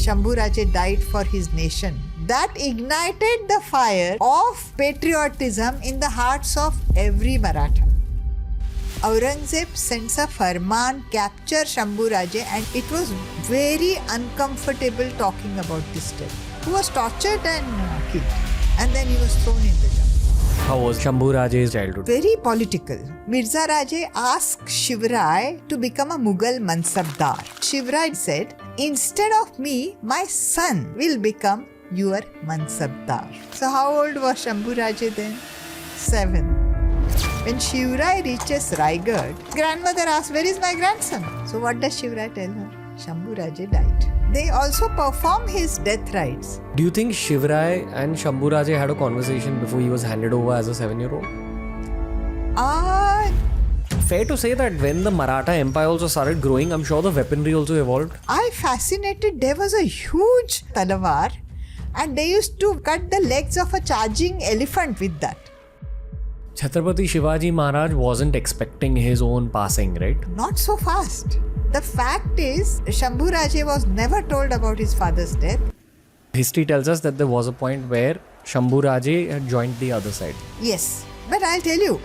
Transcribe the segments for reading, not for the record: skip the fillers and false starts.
Shambhu Raje died for his nation. That ignited the fire of patriotism in the hearts of every Maratha. Aurangzeb sends a farman, capture Shambhu Raje, and it was very uncomfortable talking about this death. He was tortured and killed, and then he was thrown in the jungle. How was Shambhu Raje's childhood? Very political. Mirza Raje asked Shivaji to become a Mughal Mansabdar. Shivaji said, instead of me, my son will become your Mansabdar. So how old was Shambhu Raje then? 7. When Shivaji reaches Raigad, grandmother asks, where is my grandson? So what does Shivaji tell her? Shambhu Raje died. They also perform his death rites. Do you think Shivaji and Shambhu Raje had a conversation before he was handed over as a 7-year-old? Fair to say that when the Maratha Empire also started growing, I'm sure the weaponry also evolved. Fascinated. There was a huge talawar and they used to cut the legs of a charging elephant with that. Chhatrapati Shivaji Maharaj wasn't expecting his own passing, right? Not so fast. The fact is, Shambhu Raje was never told about his father's death. History tells us that there was a point where Shambhu Raje had joined the other side. Yes, but I'll tell you.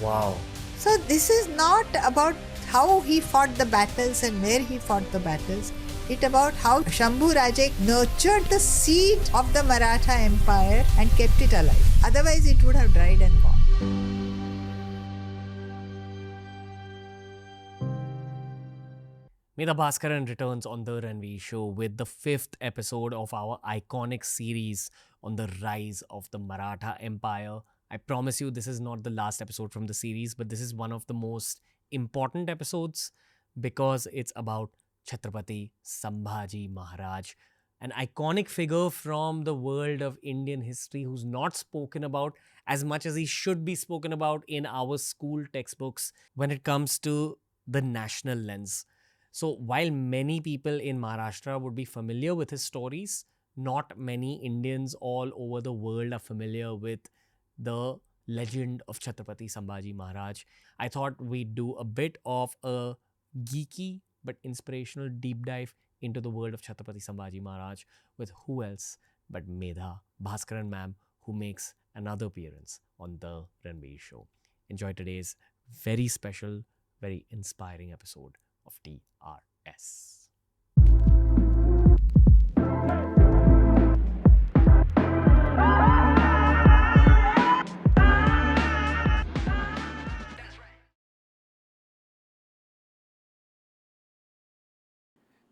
Wow. So this is not about how he fought the battles and where he fought the battles. It's about how Shambhu Raje nurtured the seed of the Maratha Empire and kept it alive. Otherwise, it would have dried and gone. Medha Bhaskaran returns on the Ranveer Show with the 5th episode of our iconic series on the rise of the Maratha Empire. I promise you this is not the last episode from the series, but this is one of the most important episodes because it's about Chhatrapati Sambhaji Maharaj, an iconic figure from the world of Indian history who's not spoken about as much as he should be spoken about in our school textbooks when it comes to the national lens. So while many people in Maharashtra would be familiar with his stories, not many Indians all over the world are familiar with the legend of Chhatrapati Sambhaji Maharaj. I thought we'd do a bit of a geeky but inspirational deep dive into the world of Chhatrapati Sambhaji Maharaj with who else but Medha Bhaskaran ma'am, who makes another appearance on the Ranveer Show. Enjoy today's very special, very inspiring episode of TRS.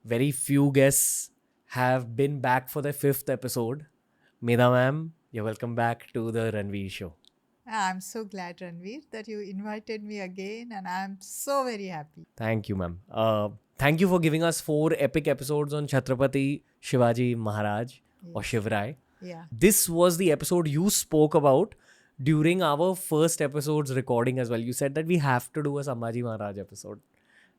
Very few guests have been back for their 5th episode. Medha ma'am, you're welcome back to the Ranveer Show. I'm so glad, Ranveer, that you invited me again and I'm so very happy. Thank you, ma'am. Thank you for giving us 4 epic episodes on Chhatrapati Shivaji Maharaj or Shivaji. Yeah. This was the episode you spoke about during our first episode's recording as well. You said that we have to do a Sambhaji Maharaj episode.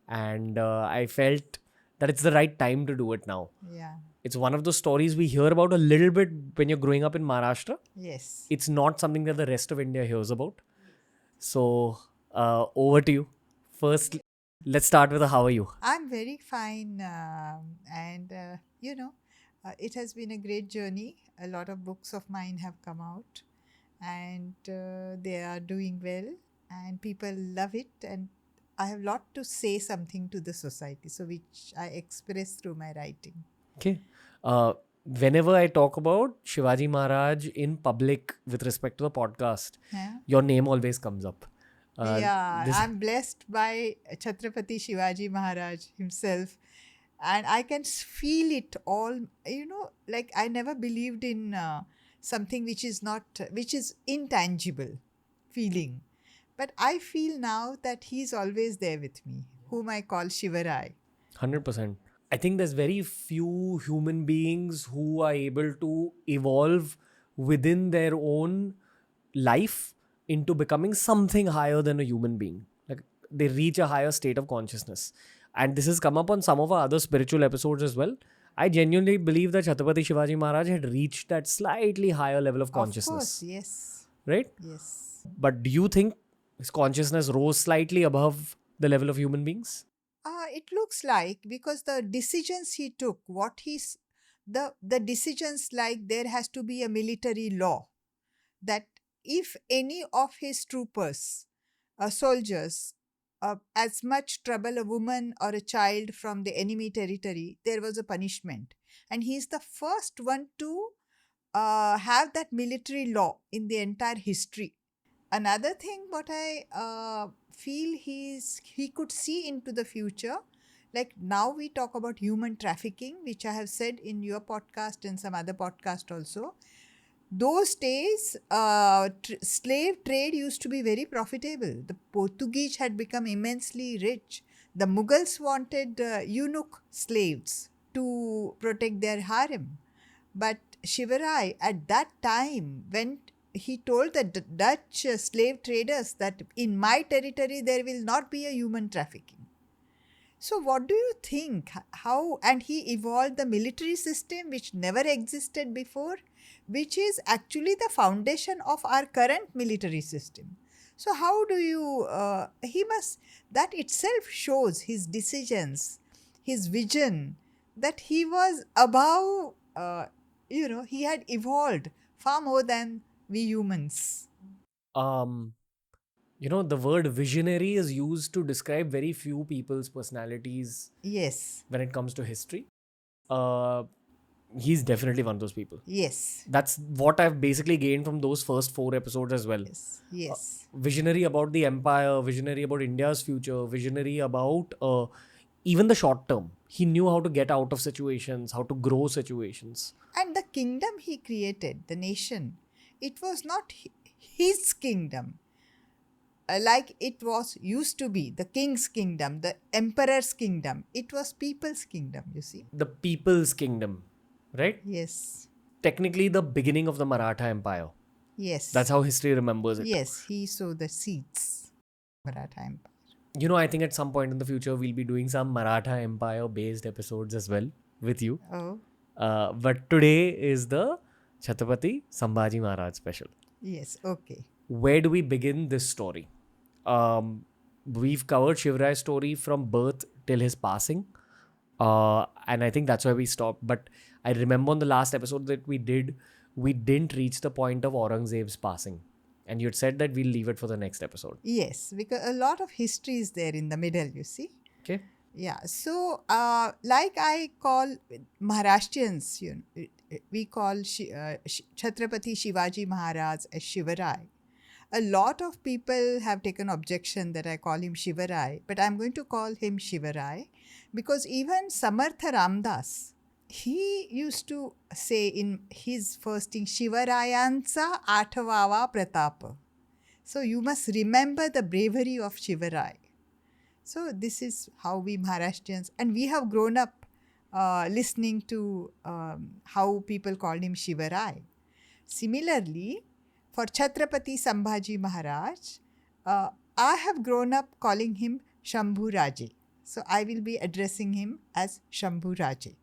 And I felt that it's the right time to do it now. Yeah. It's one of those stories we hear about a little bit when you're growing up in Maharashtra. Yes. It's not something that the rest of India hears about. So, over to you. First, let's start with how are you? I'm very fine. It has been a great journey. A lot of books of mine have come out and they are doing well and people love it. And I have a lot to say something to the society, so which I express through my writing. Okay. Whenever I talk about Shivaji Maharaj in public with respect to the podcast, your name always comes up. I'm blessed by Chhatrapati Shivaji Maharaj himself. And I can feel it all, like I never believed in something which is intangible feeling. But I feel now that he's always there with me, whom I call Shivaji. 100%. I think there's very few human beings who are able to evolve within their own life into becoming something higher than a human being. Like they reach a higher state of consciousness. And this has come up on some of our other spiritual episodes as well. I genuinely believe that Chhatrapati Shivaji Maharaj had reached that slightly higher level of consciousness. Of course, yes. Right? Yes. But do you think his consciousness rose slightly above the level of human beings? It looks like, because the decisions he took, the decisions, like there has to be a military law that if any of his troopers, soldiers, as much trouble a woman or a child from the enemy territory, there was a punishment. And he's the first one to have that military law in the entire history. Another thing what I feel he could see into the future, like now we talk about human trafficking, which I have said in your podcast and some other podcast also. Those days, slave trade used to be very profitable. The Portuguese had become immensely rich. The Mughals wanted eunuch slaves to protect their harem. But Shivarai, at that time, when he told the Dutch slave traders that in my territory there will not be a human trafficking. So, what do you think? How, and he evolved the military system which never existed before, which is actually the foundation of our current military system. So, how do you, he must, that itself shows his decisions, his vision, that he was above, he had evolved far more than we humans. Um, the word visionary is used to describe very few people's personalities Yes, when it comes to history. Uh, he's definitely one of those people. yes, That's what I've basically gained from those first 4 episodes as well. yes, yes. Visionary about the empire, visionary about India's future, visionary about even the short term. He knew how to get out of situations, how to grow situations. And the kingdom he created, the nation, it was not his kingdom like it was used to be, the king's kingdom, the emperor's kingdom. It was people's kingdom, you see. The people's kingdom, right? Yes, Technically, the beginning of the Maratha Empire. yes. That's how history remembers it. Yes, he sowed the seeds. Maratha Empire. I think at some point in the future, we'll be doing some Maratha Empire based episodes as well with you. Oh, But today is the Chhatrapati Sambhaji Maharaj special. yes, okay. Where do we begin this story? We've covered Shivarai's story from birth till his passing. And I think that's where we stopped. But I remember on the last episode that we didn't reach the point of Aurangzeb's passing. And you'd said that we'll leave it for the next episode. Yes, because a lot of history is there in the middle, you see. Okay. Yeah, so like I call Maharashtrians, we call Chhatrapati Shivaji Maharaj as Shivarai. A lot of people have taken objection that I call him Shivarai, but I'm going to call him Shivarai because even Samartha Ramdas, he used to say in his first thing, Shivarayansa Athavava Pratapa. So you must remember the bravery of Shivarai. So this is how we Maharashtrians, and we have grown up listening to how people called him Shivarai. Similarly, for Chhatrapati Sambhaji Maharaj, I have grown up calling him Shambhu Raje. So I will be addressing him as Shambhu Raje.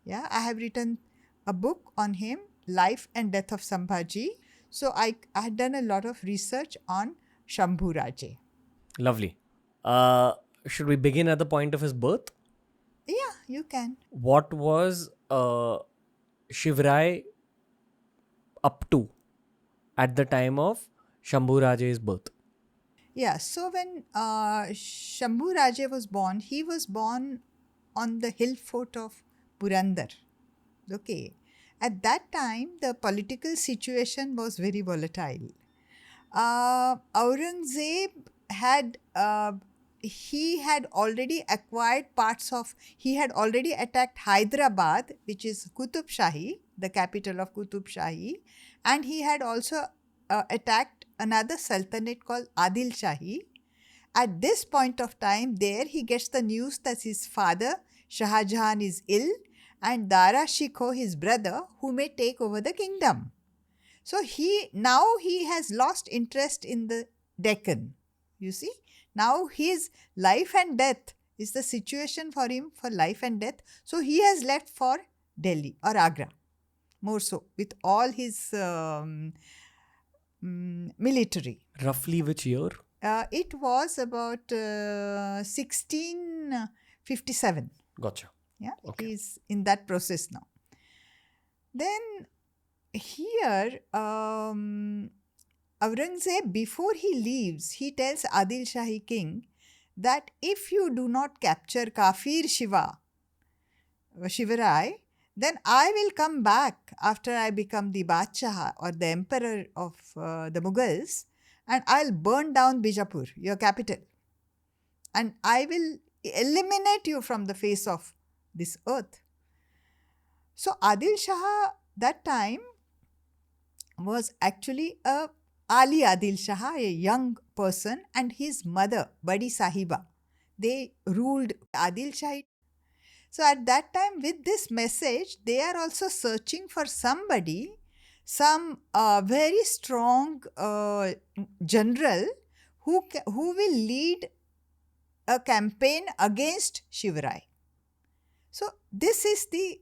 Yeah, I have written a book on him, Life and Death of Sambhaji. So I had done a lot of research on Shambhu Raje. Lovely. Should we begin at the point of his birth? Yeah, you can. What was Shivarai up to at the time of Shambhu Raje's birth? Yeah, so when Shambhu Raje was born, he was born on the hill fort of Purandar. Okay. At that time, the political situation was very volatile. Aurangzeb had he had already acquired parts of, he had already attacked Hyderabad, which is Qutub Shahi, the capital of Qutub Shahi, and he had also attacked another sultanate called Adil Shahi. At this point of time, there he gets the news that his father, Shah Jahan, is ill, and Dara Shikoh, his brother, who may take over the kingdom. So he has lost interest in the Deccan. You see, now his life and death is the situation for him for life and death. So he has left for Delhi or Agra, more so, with all his military. Roughly which year? It was about 16 57. Gotcha. Yeah, Okay. he's in that process now. Then here, Aurangzeb, before he leaves, he tells Adil Shahi king that if you do not capture Kafir Shivarai, then I will come back after I become the Badshah or the emperor of the Mughals, and I'll burn down Bijapur, your capital, and I will eliminate you from the face of this earth. So Adil Shah that time was actually a Ali Adil Shah, a young person, and his mother, Badi Sahiba. They ruled Adil Shah. So at that time, with this message, they are also searching for somebody, some very strong general who will lead a campaign against Shivarai. So this is the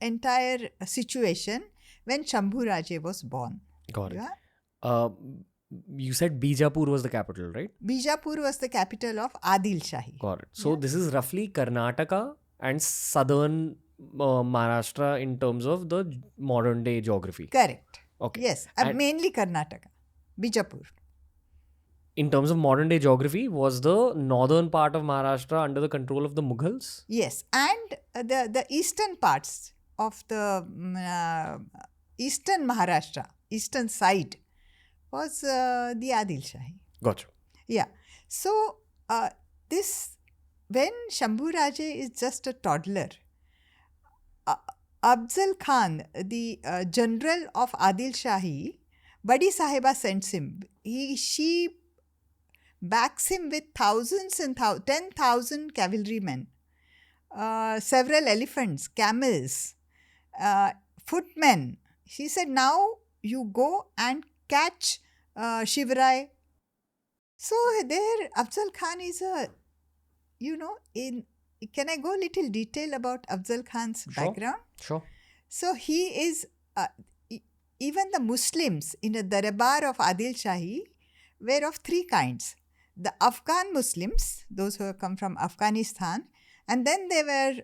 entire situation when Shambhu Raje was born. Got it. Yeah? You said Bijapur was the capital, right? Bijapur was the capital of Adil Shahi. Got it. So Yeah. this is roughly Karnataka and southern Maharashtra in terms of the modern day geography. Correct. Okay. Yes, And mainly Karnataka, Bijapur. in terms of modern day geography, was the northern part of Maharashtra under the control of the Mughals? Yes, and the eastern parts of the eastern Maharashtra, eastern side, was the Adil Shahi. Gotcha. Yeah. So this, when Shambhu Raje is just a toddler, Afzal Khan, the general of Adil Shahi, Badi Sahiba sends him. She backs him with thousands and 10,000 cavalrymen, several elephants, camels, footmen. She said, now you go and catch Shivarai. So there, Afzal Khan is a, can I go little detail about Afzal Khan's background? Sure. So he is, even the Muslims in the Darbar of Adil Shahi were of three kinds. The Afghan Muslims, those who have come from Afghanistan, and then there were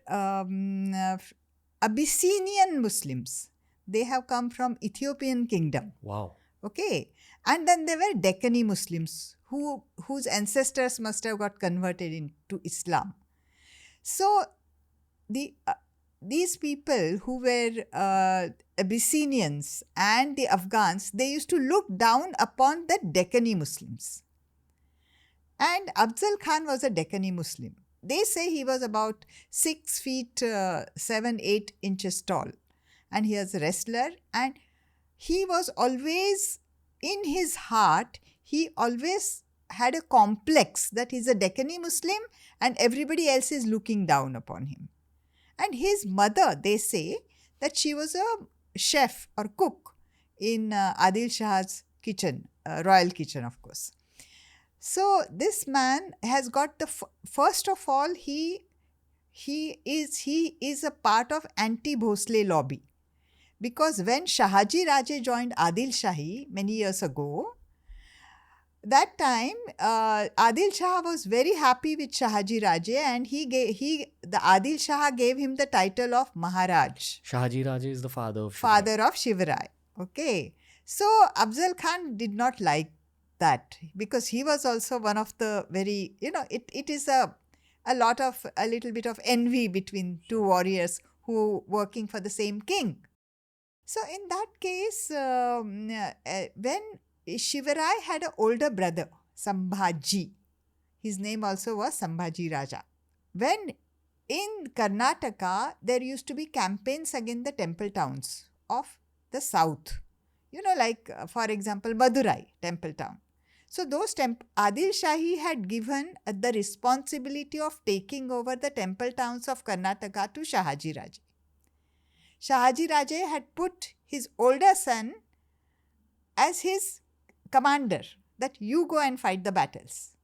Abyssinian Muslims. They have come from Ethiopian kingdom. Wow. Okay. And then there were Deccani Muslims whose ancestors must have got converted into Islam. So these people who were Abyssinians and the Afghans, they used to look down upon the Deccani Muslims. And Afzal Khan was a Deccani Muslim. They say he was about 6 feet 7-8 inches tall, and he was a wrestler, and he was always, in his heart, he always had a complex that he's a Deccani Muslim and everybody else is looking down upon him. And his mother, they say that she was a chef or cook in Adil Shah's kitchen, royal kitchen, of course. So this man has got the first of all, he is a part of anti-Bhosle lobby, because when Shahaji Raje joined Adil Shahi many years ago, that time Adil Shah was very happy with Shahaji Raje, and the Adil Shah gave him the title of Maharaj. Shahaji Raje is the father of Shivarai. Father of Shivarai. Okay. So Afzal Khan did not like that, because he was also one of the very, it is a little bit of envy between two warriors who working for the same king. So in that case, when Shivarai had an older brother, Sambhaji, his name also was Sambhaji Raja. When in Karnataka, there used to be campaigns against the temple towns of the south. Like for example, Madurai temple town. So those Adil Shahi had given the responsibility of taking over the temple towns of Karnataka to Shahaji Raje. Shahaji Raje had put his older son as his commander, that you go and fight the battles.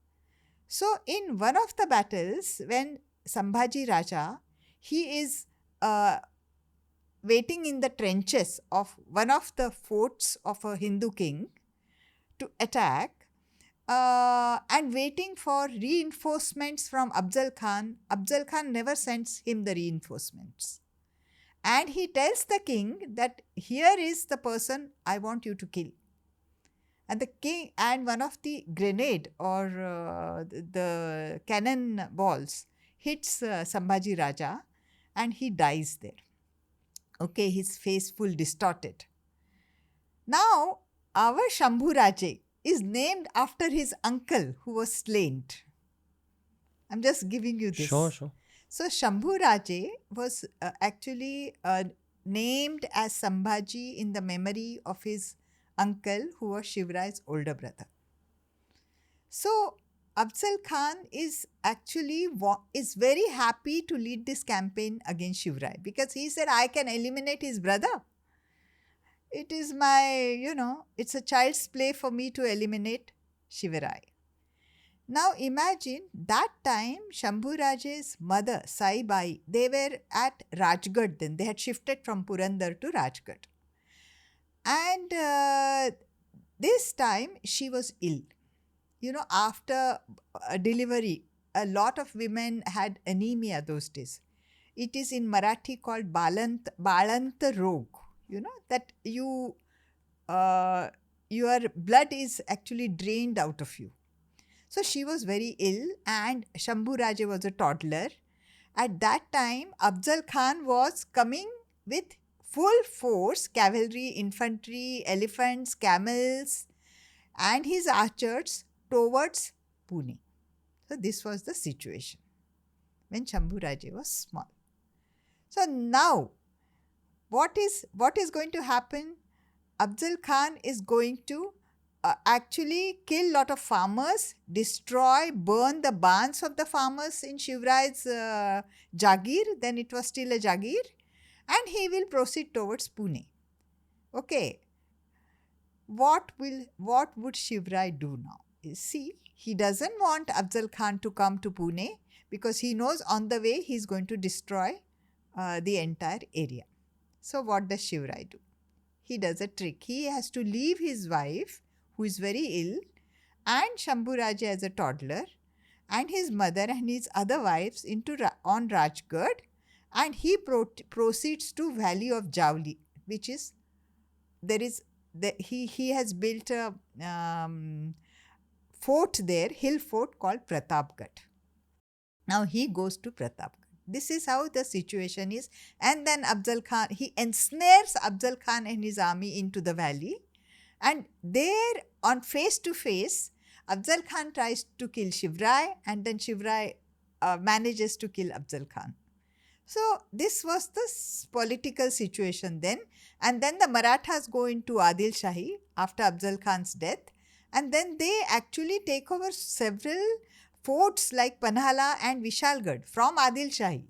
So in one of the battles, when Sambhaji Raja, he is waiting in the trenches of one of the forts of a Hindu king to attack, and waiting for reinforcements from Afzal Khan. Afzal Khan never sends him the reinforcements. And he tells the king that here is the person I want you to kill. And the king and one of the grenade or the cannon balls hits Sambhaji Raja and he dies there. Okay, his face full distorted. Now, our Shambhu Raje is named after his uncle who was slain. I'm just giving you this. Sure. So, Shambhu Raje was actually named as Sambhaji in the memory of his uncle who was Shivrai's older brother. So, Afzal Khan is actually is very happy to lead this campaign against Shivrai because he said, I can eliminate his brother. It is my, it's a child's play for me to eliminate Shivrai. Now imagine that time Shambhu Raje's mother, Sai Bai, they were at Rajgarh then. They had shifted from Purandar to Rajgarh. And this time she was ill. After a delivery, a lot of women had anemia those days. It is in Marathi called Balanta Rog. That your blood is actually drained out of you. So she was very ill and Shambhu Raje was a toddler. At that time, Afzal Khan was coming with full force, cavalry, infantry, elephants, camels and his archers towards Pune. So this was the situation when Shambhu Raje was small. So now, what is going to happen? Afzal Khan is going to actually kill lot of farmers, destroy, burn the barns of the farmers in Shivrai's Jagir. Then it was still a Jagir. And he will proceed towards Pune. Okay. What would Shivrai do now? See, he doesn't want Afzal Khan to come to Pune because he knows on the way he is going to destroy the entire area. So what does Shivrai do? He does a trick. He has to leave his wife, who is very ill, and Shambhu Raje as a toddler, and his mother and his other wives on Rajgarh, and he proceeds to Valley of Javli, which is he has built a fort there, hill fort called Pratapgarh. Now he goes to Pratapgarh. This is how the situation is. And then Afzal Khan, he ensnares Afzal Khan and his army into the valley. And there, on face to face, Afzal Khan tries to kill Shivrai and then Shivrai manages to kill Afzal Khan. So this was the political situation then. And then the Marathas go into Adil Shahi after Afzal Khan's death. And then they actually take over several forts like Panhala and Vishalgarh from Adil Shahi.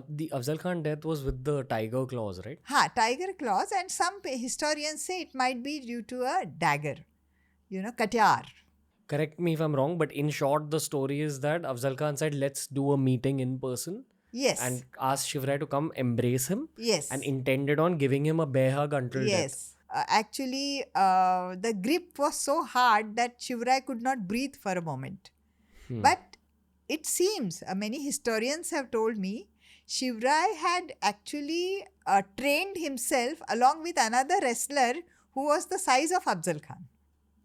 The Afzal Khan death was with the tiger claws, right? Tiger claws, and some historians say it might be due to a dagger, katyar. Correct me if I'm wrong, but in short, the story is that Afzal Khan said, let's do a meeting in person. Yes. And asked Shivrai to come embrace him. Yes. And intended on giving him a bear hug until death. Yes. Actually, the grip was so hard that Shivrai could not breathe for a moment. But it seems, many historians have told me, Shivrai had actually trained himself along with another wrestler who was the size of Afzal Khan.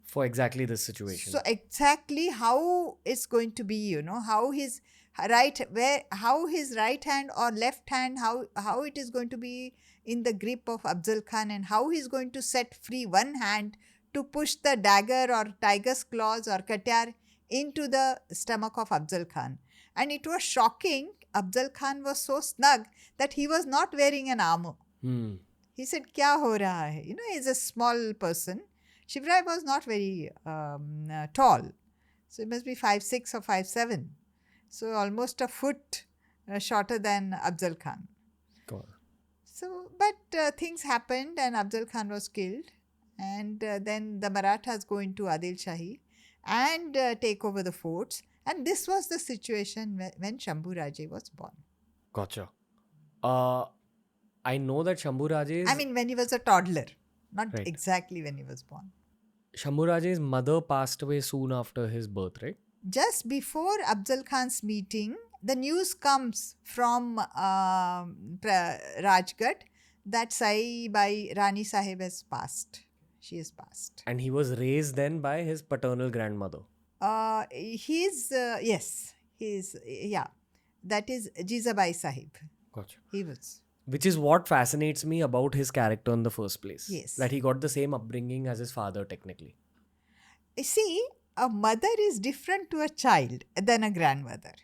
For exactly this situation. So exactly how it's going to be, how his right hand or left hand, how it is going to be in the grip of Afzal Khan and how he is going to set free one hand to push the dagger or tiger's claws or katyar into the stomach of Afzal Khan. And it was shocking. Afzal Khan was so snug that he was not wearing an armor. He said, "Kya ho raha hai?" He's a small person. Shivrai was not very tall. So he must be 5'6" or 5'7". So almost a foot shorter than Afzal Khan. God. So, but things happened and Afzal Khan was killed. And then the Marathas go into Adil Shahi and take over the forts. And this was the situation when Shambhu Raje was born. Gotcha. I know that Shambhu Raje is... I mean, when he was a toddler, not right. exactly when he was born. Shambhu Raje's mother passed away soon after his birth, right? Just before Afzal Khan's meeting, the news comes from Rajgarh that Sai Bai Rani Sahib has passed. She has passed. And he was raised then by his paternal grandmother. Yeah, that is Jizabai Sahib. Gotcha. He was. Which is what fascinates me about his character in the first place. Yes. That he got the same upbringing as his father, technically. You see, a mother is different to a child than a grandmother.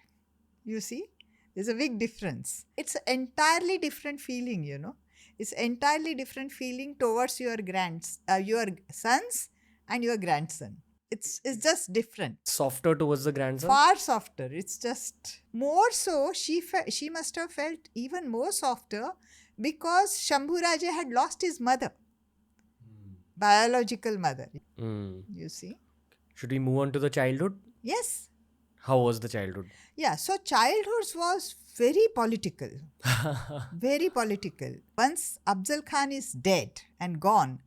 You see, there's a big difference. It's an entirely different feeling, you know. It's entirely different feeling towards your your sons and your grandson. It's just different. Softer towards the grandson? Far softer. It's just more so. She must have felt even more softer because Shambhu Raje had lost his mother, biological mother. You see. Should we move on to the childhood? Yes. How was the childhood? Yeah. So childhood was very political. Very political. Once Afzal Khan is dead and gone,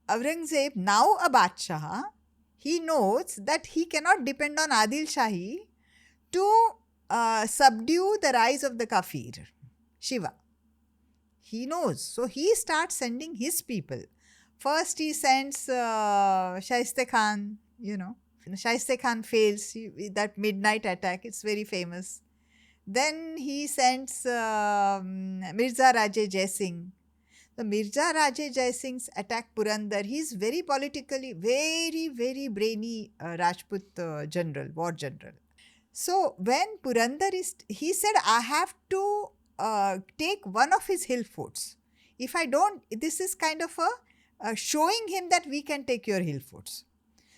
Aurangzeb, now a Badshah, he knows that he cannot depend on Adil Shahi to subdue the rise of the Kafir, Shiva. He knows. So he starts sending his people. First he sends Shaiste Khan, you know. Shaiste Khan fails, that midnight attack, it's very famous. Then he sends Mirza Raje Jai Singh. The Mirza Raje Jai Singh's attack Purandar, he is very politically, very, very brainy Rajput general, war general. So when Purandar he said, I have to take one of his hill forts. If I don't, this is kind of a showing him that we can take your hill forts.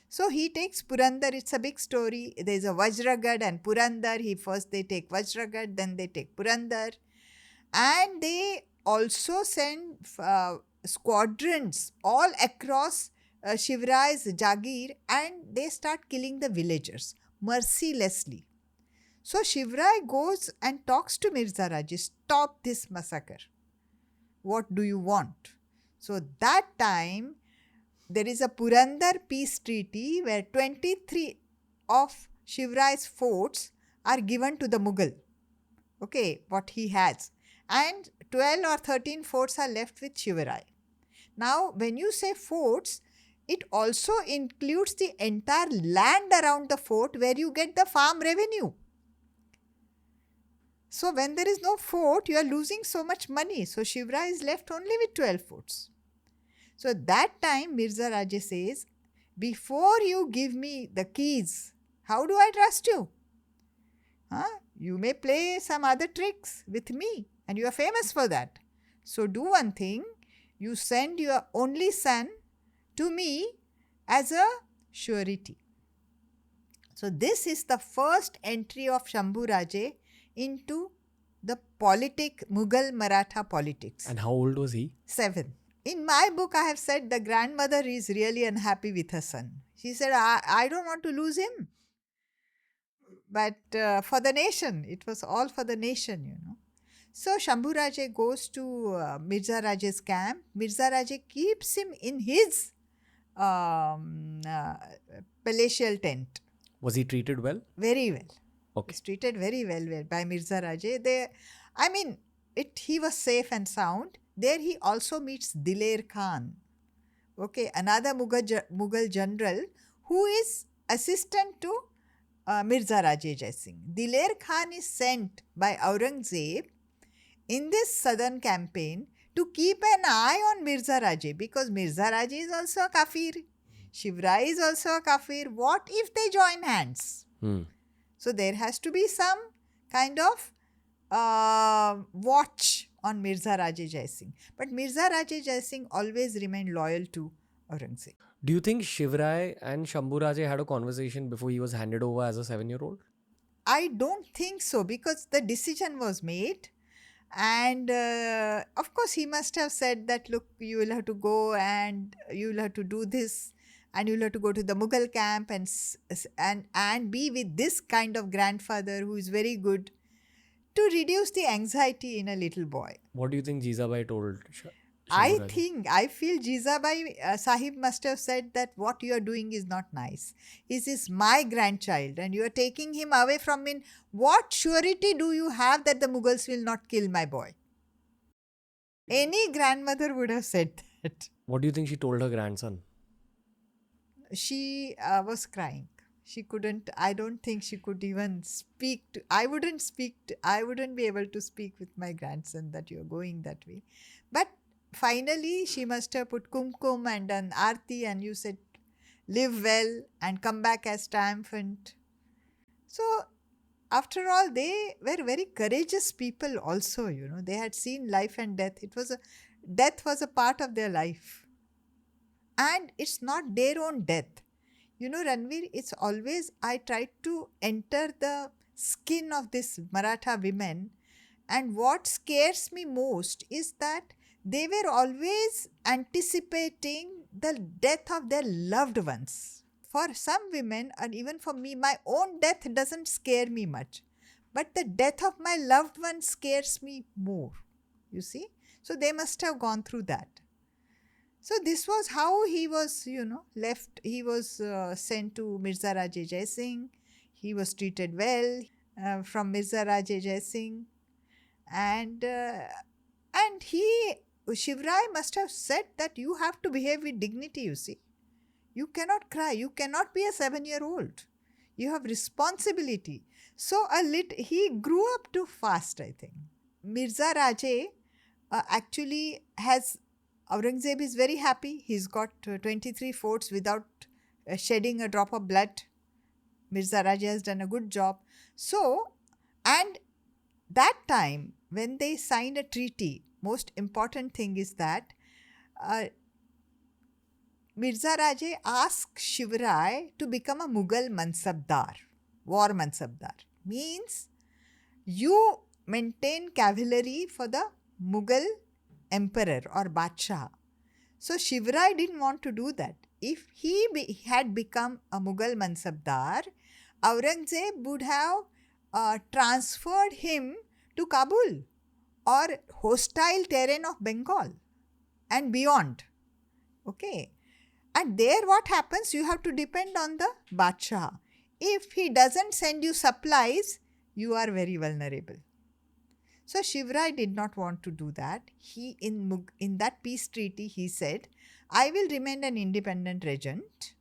So he takes Purandar. It's a big story. There's a Vajragad and Purandar. First they take Vajragad, then they take Purandar. And they also send squadrons all across Shivrai's Jagir, and they start killing the villagers mercilessly. So Shivrai goes and talks to Mirza Raje, stop this massacre. What do you want? So that time, there is a Purandar peace treaty where 23 of Shivrai's forts are given to the Mughal. Okay, what he has. And 12 or 13 forts are left with Shivrai. Now, when you say forts, it also includes the entire land around the fort where you get the farm revenue. So, when there is no fort, you are losing so much money. So, Shivrai is left only with 12 forts. So, that time Mirza Raje says, before you give me the keys, how do I trust you? You may play some other tricks with me, and you are famous for that. So do one thing, you send your only son to me as a surety. So this is the first entry of Shambhu Raje into the Mughal-Maratha politics. And how old was he? 7. In my book, I have said the grandmother is really unhappy with her son. She said, I don't want to lose him. But for the nation, it was all for the nation, you know. So Shambhu Raje goes to Mirza Raje's camp. Mirza Raje keeps him in his palatial tent. Was he treated well? Very well. Okay. He's treated very well by Mirza Raje. He was safe and sound. There he also meets Diler Khan. Okay, another Mughal general who is assistant to Mirza Raje Jai Singh. Diler Khan is sent by Aurangzeb in this southern campaign to keep an eye on Mirza Raje, because Mirza Raje is also a kafir. Shivrai is also a kafir. What if they join hands? So there has to be some kind of watch on Mirza Raje Jai Singh. But Mirza Raje Jai Singh always remained loyal to Aurangzeb. Do you think Shivrai and Shambhu Raje had a conversation before he was handed over as a 7-year-old? I don't think so, because the decision was made. And of course, he must have said that, look, you will have to go and you will have to do this, and you will have to go to the Mughal camp and be with this kind of grandfather who is very good, to reduce the anxiety in a little boy. What do you think Jizabai told Shambhu Raje. I feel Jizabai Sahib must have said that what you are doing is not nice. This is my grandchild and you are taking him away from me. What surety do you have that the Mughals will not kill my boy? Any grandmother would have said that. What do you think she told her grandson? She was crying. She couldn't, I don't think she could even speak to, I wouldn't be able to speak with my grandson that you're going that way. But finally, she must have put kumkum and done arti and you said, live well and come back as triumphant. So, after all, they were very courageous people also, They had seen life and death. Death was a part of their life. And it's not their own death. Ranveer, it's always, I try to enter the skin of these Maratha women. And what scares me most is that they were always anticipating the death of their loved ones. For some women, and even for me, my own death doesn't scare me much. But the death of my loved one scares me more. You see? So they must have gone through that. So this was how he was, left. He was sent to Mirza Raje Jai Singh. He was treated well from Mirza Raje Jai Singh. And Shivrai must have said that you have to behave with dignity, you see. You cannot cry. You cannot be a 7-year-old. You have responsibility. So he grew up too fast, I think. Mirza Raje actually has, Aurangzeb is very happy. He's got 23 forts without shedding a drop of blood. Mirza Raje has done a good job. So, and that time when they signed a treaty, most important thing is that Mirza Raje asked Shivrai to become a Mughal Mansabdar, war Mansabdar. Means you maintain cavalry for the Mughal emperor or Badshah. So Shivrai didn't want to do that. If he had become a Mughal Mansabdar, Aurangzeb would have transferred him to Kabul or hostile terrain of Bengal and beyond. Okay. And there what happens? You have to depend on the Badshah. If he doesn't send you supplies, you are very vulnerable. So Shivrai did not want to do that. He in that peace treaty, he said, I will remain an independent regent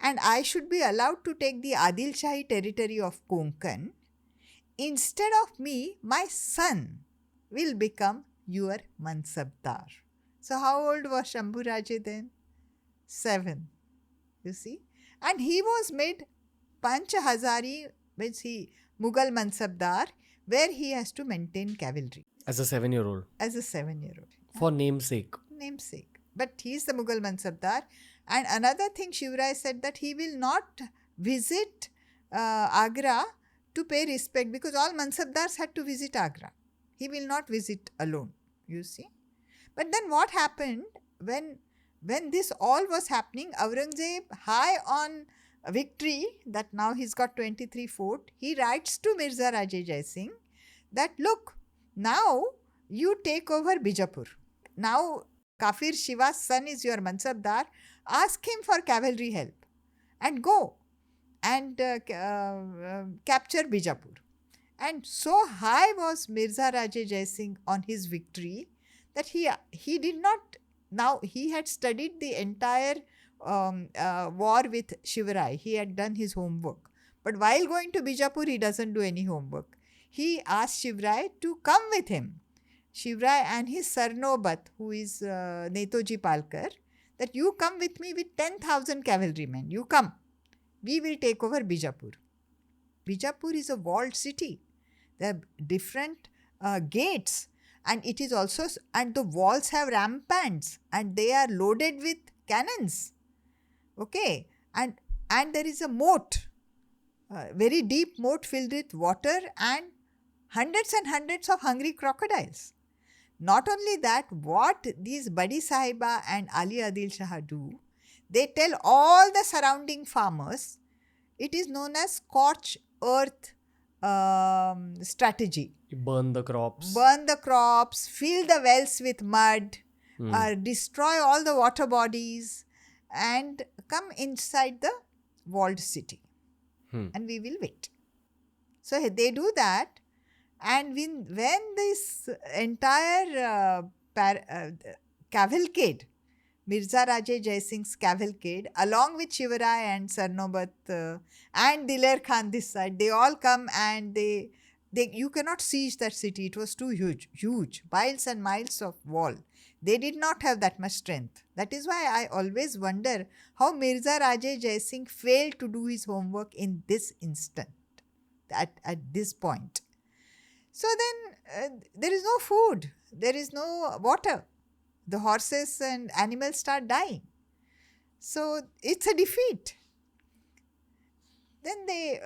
and I should be allowed to take the Adil Shahi territory of Konkan. Instead of me, my son will become your Mansabdar. So how old was Shambhu Raje then? 7. You see? And he was made Panch Hazari, which he Mughal Mansabdar, where he has to maintain cavalry. As a 7-year-old. As a 7-year-old. For namesake. Namesake. But he is the Mughal Mansabdar. And another thing, Shivrai said that he will not visit Agra to pay respect because all Mansabdars had to visit Agra. He will not visit alone, you see. But then what happened when this all was happening, Aurangzeb, high on victory, that now he's got 23 fort, he writes to Mirza Raje Jai Singh that, look, now you take over Bijapur. Now Kafir Shiva's son is your Mansabdar. Ask him for cavalry help and go and capture Bijapur. And so high was Mirza Raje Jai Singh on his victory that he did not. Now, he had studied the entire war with Shivrai. He had done his homework. But while going to Bijapur, he doesn't do any homework. He asked Shivrai to come with him. Shivrai and his Sarnobat, who is Netoji Palkar, that you come with me with 10,000 cavalrymen. You come. We will take over Bijapur. Bijapur is a walled city. There are different gates. And it is also, and the walls have ramparts and they are loaded with cannons. Okay. And there is a moat, very deep moat filled with water and hundreds of hungry crocodiles. Not only that, what these Badi Sahiba and Ali Adil Shah do, they tell all the surrounding farmers, it is known as scorch earth strategy. You burn the crops. Fill the wells with mud, destroy all the water bodies, and come inside the walled city. And we will wait. So they do that, and when this entire cavalcade, Mirza Raje Jai Singh's cavalcade, along with Shivarai and Sarnobat and Diler Khan this side, they all come, and they you cannot siege that city. It was too huge, miles and miles of wall. They did not have that much strength. That is why I always wonder how Mirza Raje Jai Singh failed to do his homework in this instant, at this point. So then there is no food, there is no water. The horses and animals start dying. So it's a defeat. Then they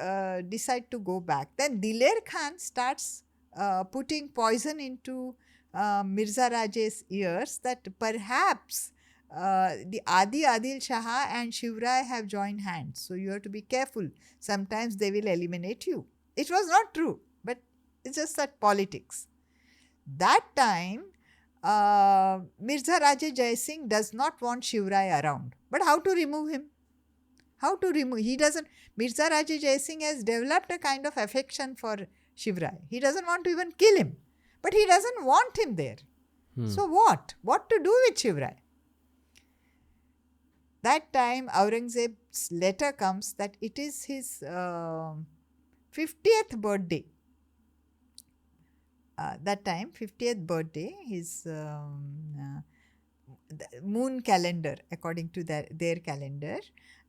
decide to go back. Then Diler Khan starts putting poison into Mirza Raje's ears, that perhaps the Adi Adil Shah and Shivrai have joined hands. So you have to be careful. Sometimes they will eliminate you. It was not true, but it's just that politics. That time, Mirza Raje Jai Singh does not want Shivrai around. But how to remove him? How to remove? He doesn't. Mirza Raje Jai Singh has developed a kind of affection for Shivrai. He doesn't want to even kill him. But he doesn't want him there. So what? What to do with Shivrai? That time, Aurangzeb's letter comes that it is his 50th birthday. That time, 50th birthday, his moon calendar, according to their calendar.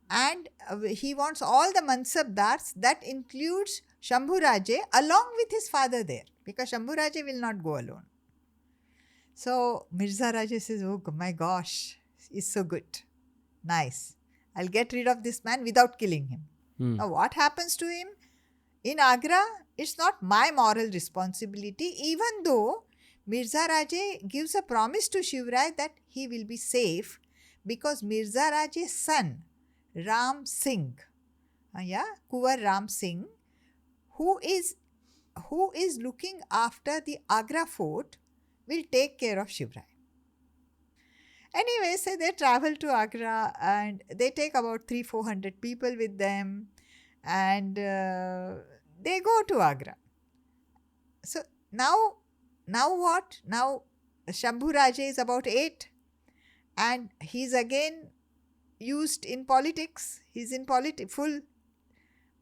And he wants all the Mansabdars, that includes Shambhu Raje, along with his father there, because Shambhu Raje will not go alone. So Mirza Raje says, oh my gosh, he's so good. Nice. I'll get rid of this man without killing him. Now what happens to him? In Agra, it's not my moral responsibility, even though Mirza Raje gives a promise to Shivrai that he will be safe, because Mirza Raje's son, Ram Singh, Kuwar Ram Singh, who is looking after the Agra fort, will take care of Shivrai. Anyway, so they travel to Agra, and they take about 300-400 people with them, and they go to Agra. So now what? Now Shambhu Raje is about 8, and he's again used in politics. He's in full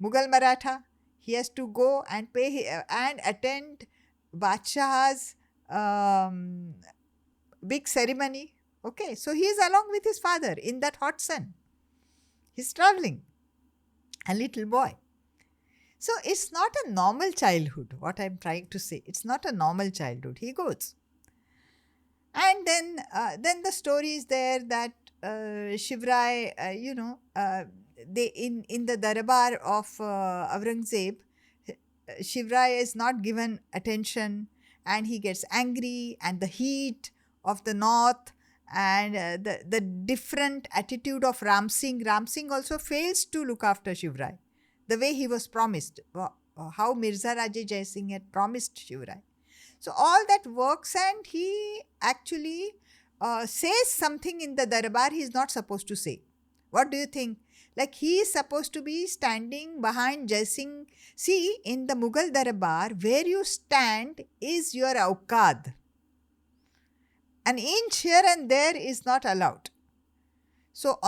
Mughal-Maratha. He has to go and pay and attend Badshah's big ceremony. Okay, so he is along with his father in that hot sun. He's traveling, a little boy. So it's not a normal childhood, what I'm trying to say. It's not a normal childhood. He goes. And then the story is there that Shivrai, they in the darbar of Aurangzeb, Shivrai is not given attention, and he gets angry, and the heat of the north and the different attitude of Ram Singh. Ram Singh also fails to look after Shivrai the way he was promised, how Mirza Raje Jai Singh had promised Shivrai. So all that works, and he actually says something in the darbar he is not supposed to say. What do you think? Like, he is supposed to be standing behind Jai Singh. See, in the Mughal darbar, where you stand is your awqad. An inch here and there is not allowed. So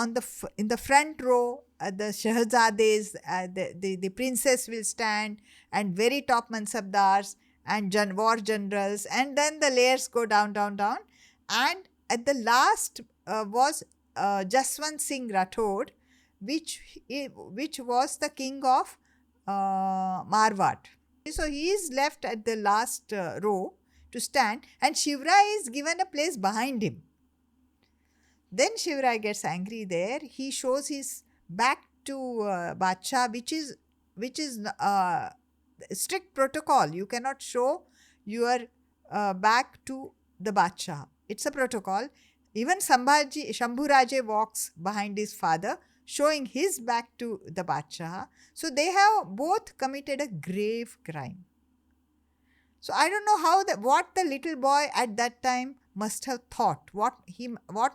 in the front row, the Shahzades, the princess will stand, and very top Mansabdars and war generals, and then the layers go down. And at the last was Jaswant Singh Rathod, which was the king of Marwar. So he is left at the last row to stand, and Shivrai is given a place behind him. Then Shivrai gets angry there. He shows his back to Badshah, which is strict protocol. You cannot show your back to the Badshah. It's a protocol. Even Shambhu Raje walks behind his father, showing his back to the Badshah. So they have both committed a grave crime. So I don't know what the little boy at that time must have thought, what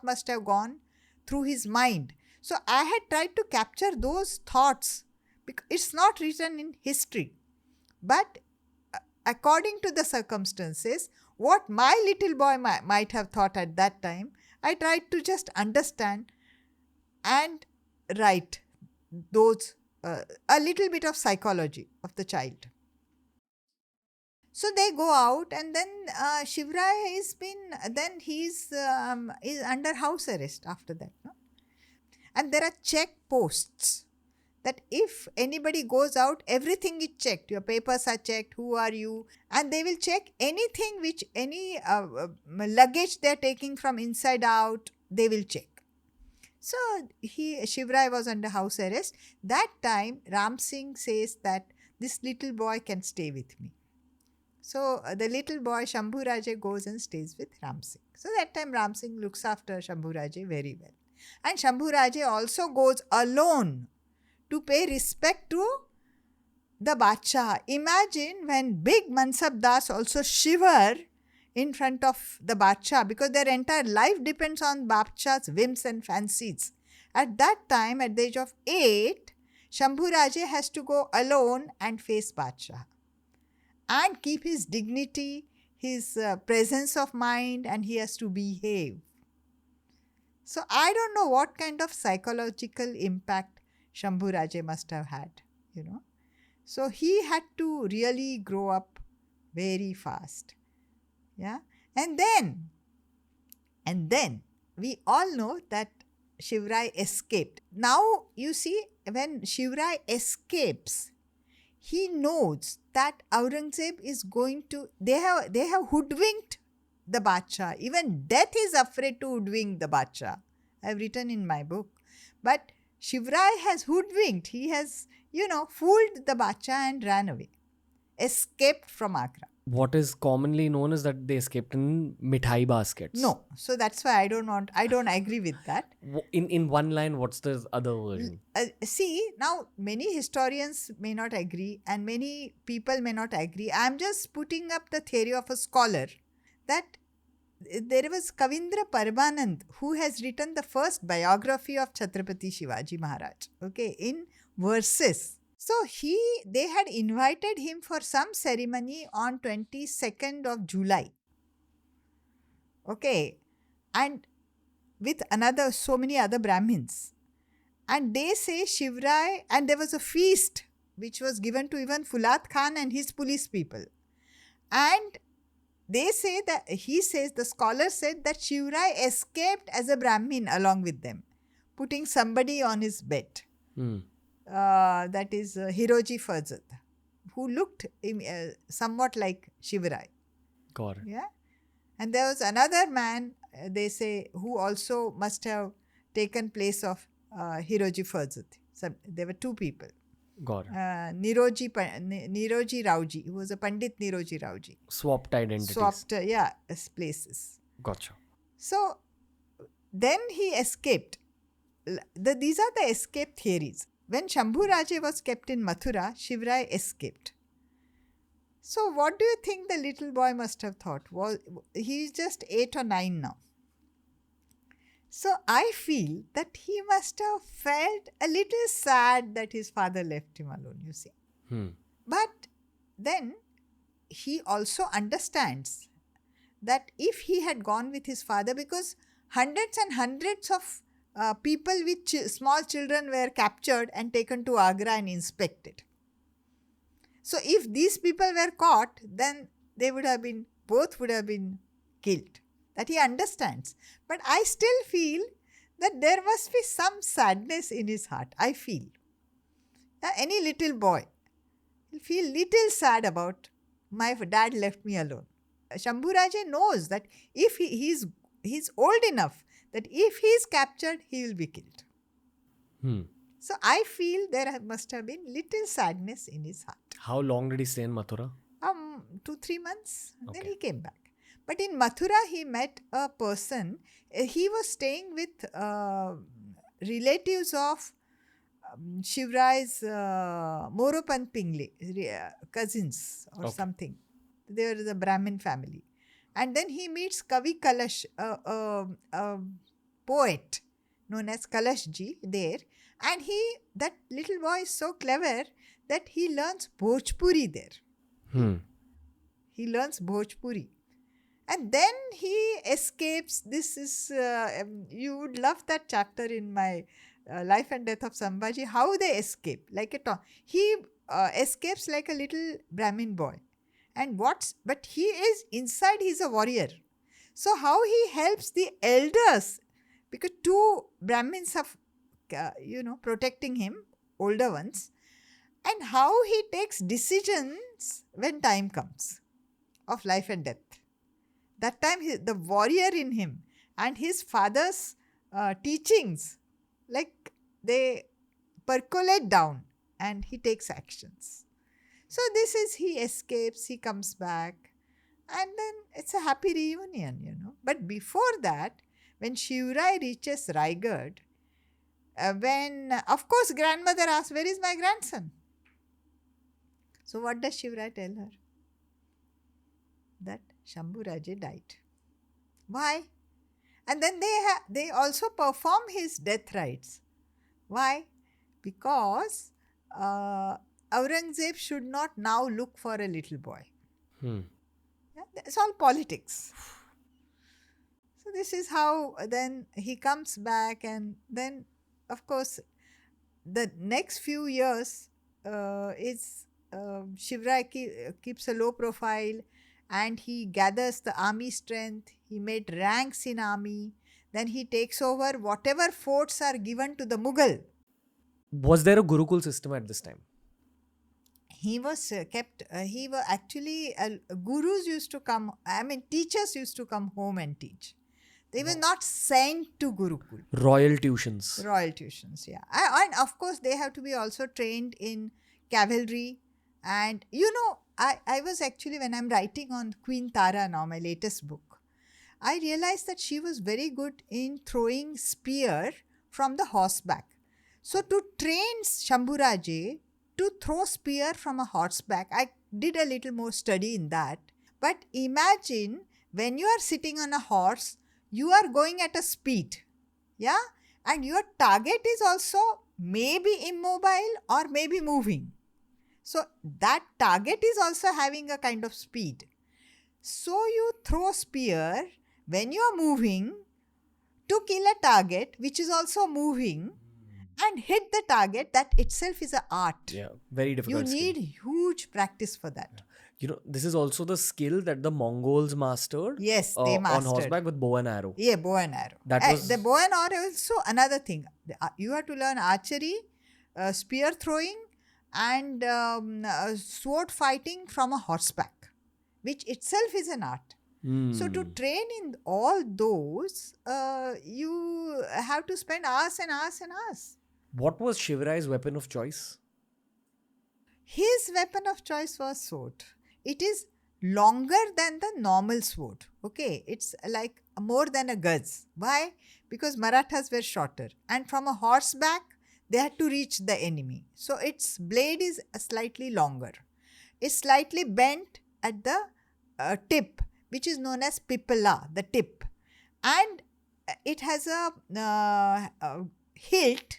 must have gone through his mind. So I had tried to capture those thoughts, because it's not written in history, but according to the circumstances, what my little boy might have thought at that time, I tried to just understand and write those, a little bit of psychology of the child. So they go out, and then Shivarai is under house arrest after that. No? And there are check posts that if anybody goes out, everything is checked. Your papers are checked, who are you? And they will check anything any luggage they're taking from inside out, they will check. So Shivarai was under house arrest. That time Ram Singh says that this little boy can stay with me. So the little boy Shambhu Raje goes and stays with Ram Singh. So that time Ram Singh looks after Shambhu Raje very well. And Shambhu Raje also goes alone to pay respect to the Badshah. Imagine when big Mansabdars also shiver in front of the Badshah, because their entire life depends on Badshah's whims and fancies. At that time, at the age of 8, Shambhu Raje has to go alone and face Badshah and keep his dignity, his presence of mind, and he has to behave. So I don't know what kind of psychological impact Shambhu Raje must have had, So he had to really grow up very fast. Yeah. And then we all know that Shivarai escaped. Now you see, when Shivarai escapes, he knows that Aurangzeb is going to, they have hoodwinked the Badshah. Even death is afraid to hoodwink the Badshah. I have written in my book. But Shivarai has hoodwinked. He has, fooled the Badshah and ran away. Escaped from Agra. What is commonly known is that they escaped in mithai baskets. No. So that's why I don't agree with that. In one line, what's the other version? See, now many historians may not agree and many people may not agree. I'm just putting up the theory of a scholar that there was Kavindra Parmanand, who has written the first biography of Chhatrapati Shivaji Maharaj, in verses. So they had invited him for some ceremony on 22nd of July. And with so many other Brahmins. And they say Shivarai, and there was a feast which was given to even Fulat Khan and his police people. And they say that, the scholar said that Shivarai escaped as a Brahmin along with them, putting somebody on his bed. That is Hiroji Farzad, who looked somewhat like Shivarai. Got it. Yeah. And there was another man, they say, who also must have taken place of Hiroji Farzad. So there were two people. Got it. Niroji Rauji, who was a Pandit Niroji Rauji. Swapped identities. Places. Gotcha. So then he escaped. These are the escape theories. When Shambhu Raje was kept in Mathura, Shivarai escaped. So what do you think the little boy must have thought? He's just 8 or 9 now. So I feel that he must have felt a little sad that his father left him alone, you see. But then he also understands that if he had gone with his father, because hundreds and hundreds of people with small children were captured and taken to Agra and inspected. So if these people were caught, then both would have been killed. That he understands. But I still feel that there must be some sadness in his heart. I feel. Any little boy will feel little sad about, my dad left me alone. Shambhu Raje knows that if he's old enough, that if he is captured, he will be killed. So I feel there must have been little sadness in his heart. How long did he stay in Mathura? 2-3 months. Okay. Then he came back. But in Mathura, he met a person. He was staying with relatives of Shivarai's Moropant Pingle, cousins or something. They were the Brahmin family. And then he meets Kavi Kalash, a poet known as Kalashji there. And that little boy is so clever that he learns Bhojpuri there. He learns Bhojpuri. And then he escapes. This is, you would love that chapter in my Life and Death of Sambhaji, how they escape. He escapes like a little Brahmin boy. But he is inside, he's a warrior. So how he helps the elders, because two Brahmins are, protecting him, older ones, and how he takes decisions when time comes of life and death. That time, the warrior in him and his father's teachings, like they percolate down and he takes actions. So he escapes, he comes back, and then it's a happy reunion, But before that, when Shivrai reaches Raigad, of course, grandmother asks, where is my grandson? So what does Shivrai tell her? That Shambhu Raje died. Why? And then they also perform his death rites. Why? Because Aurangzeb should not now look for a little boy. Yeah, it's all politics. So this is how then he comes back, and then of course the next few years is Shivrai keeps a low profile, and he gathers the army strength. He made ranks in army. Then he takes over whatever forts are given to the Mughal. Was there a Gurukul system at this time? He was actually, gurus used to come, teachers used to come home and teach. They were not sent to Gurukul. Royal tuitions. Royal tuitions, yeah. And of course, they have to be also trained in cavalry. And I was actually, when I'm writing on Queen Tara now, my latest book, I realized that she was very good in throwing spear from the horseback. So to train Shambhu Raje to throw spear from a horseback, I did a little more study in that. But imagine when you are sitting on a horse, you are going at a speed, yeah? And your target is also maybe immobile or maybe moving. So that target is also having a kind of speed. So you throw spear when you are moving to kill a target which is also moving and hit the target. That itself is an art. Yeah, very difficult. You need huge practice for that. This is also the skill that the Mongols mastered. Yes, they mastered. On horseback with bow and arrow. Yeah, bow and arrow. The bow and arrow is also another thing. You have to learn archery, spear throwing, and sword fighting from a horseback, which itself is an art. So to train in all those, you have to spend hours and hours and hours. What was Shivrai's weapon of choice? His weapon of choice was sword. It is longer than the normal sword. Okay, it's like more than a gaz. Why? Because Marathas were shorter, and from a horseback they had to reach the enemy. So its blade is slightly longer. It's slightly bent at the tip, which is known as pipala, the tip. And it has a hilt,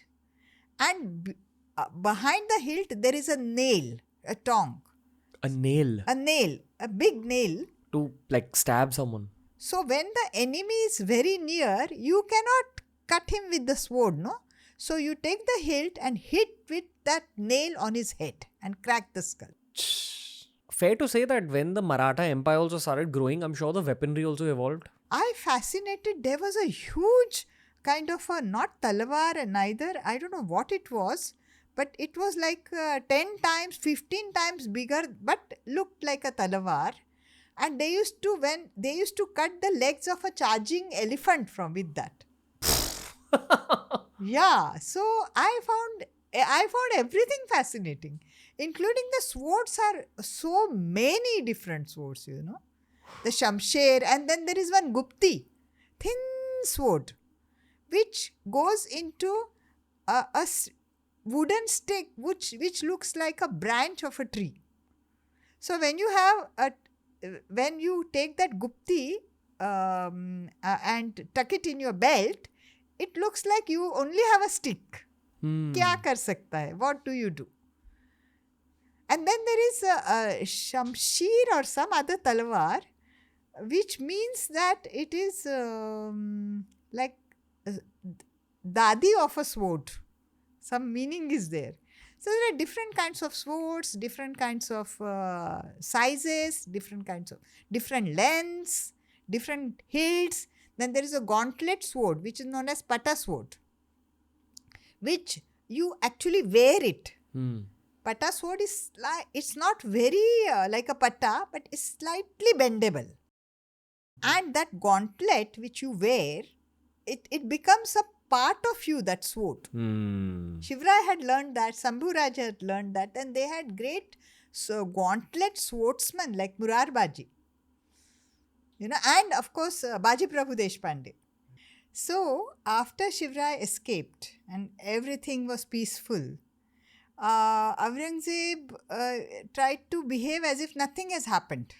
and behind the hilt there is a nail, a tong. A nail? A big nail. To stab someone. So when the enemy is very near, you cannot cut him with the sword, no? So you take the hilt and hit with that nail on his head and crack the skull. Fair to say that when the Maratha Empire also started growing, I'm sure the weaponry also evolved. There was a huge kind of not talwar and neither, I don't know what it was, but it was like 10 times, 15 times bigger, but looked like a talwar. And they used to cut the legs of a charging elephant with that. Yeah, so I found everything fascinating, including the swords. Are so many different swords, the Shamsher, and then there is one Gupti, thin sword, which goes into a wooden stick which looks like a branch of a tree. So when you have when you take that gupti and tuck it in your belt, it looks like you only have a stick. Kya kar sakta hai? What do you do? And then there is a shamsheer or some other talwar, which means that it is like dadi of a sword. Some meaning is there. So there are different kinds of swords, different kinds of sizes, different lengths, different hilts. Then there is a gauntlet sword, which is known as pata sword, which you actually wear it. Pata sword is like, it's not very like a pata, but it's slightly bendable. And that gauntlet which you wear, it becomes a part of you, that sword. Shivaji had learned that, Shambhu Raja had learned that, and they had great gauntlet swordsmen like Murarbaji. And of course Baji Prabhu Deshpande. So after Shivaji escaped and everything was peaceful, Aurangzeb tried to behave as if nothing has happened.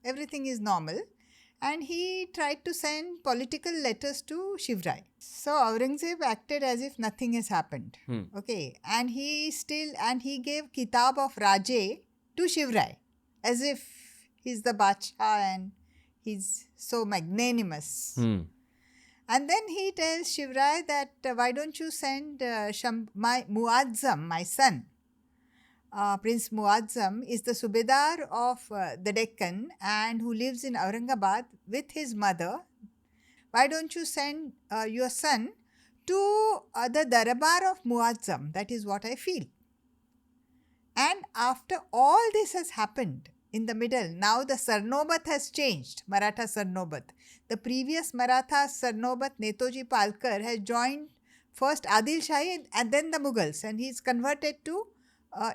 Everything is normal. And he tried to send political letters to Shivaji. So Aurangzeb acted as if nothing has happened. Okay. And he gave Kitab of Raje to Shivaji, as if he's the Badshah and he's so magnanimous. And then he tells Shivaji that why don't you send my Muazzam, my son. Prince Muazzam is the Subedar of the Deccan and who lives in Aurangabad with his mother. Why don't you send your son to the Darbar of Muazzam? That is what I feel. And after all this has happened, in the middle, now the Sarnobat has changed, Maratha Sarnobat. The previous Maratha Sarnobat, Netoji Palkar, has joined first Adil Shahi and then the Mughals, and he's converted to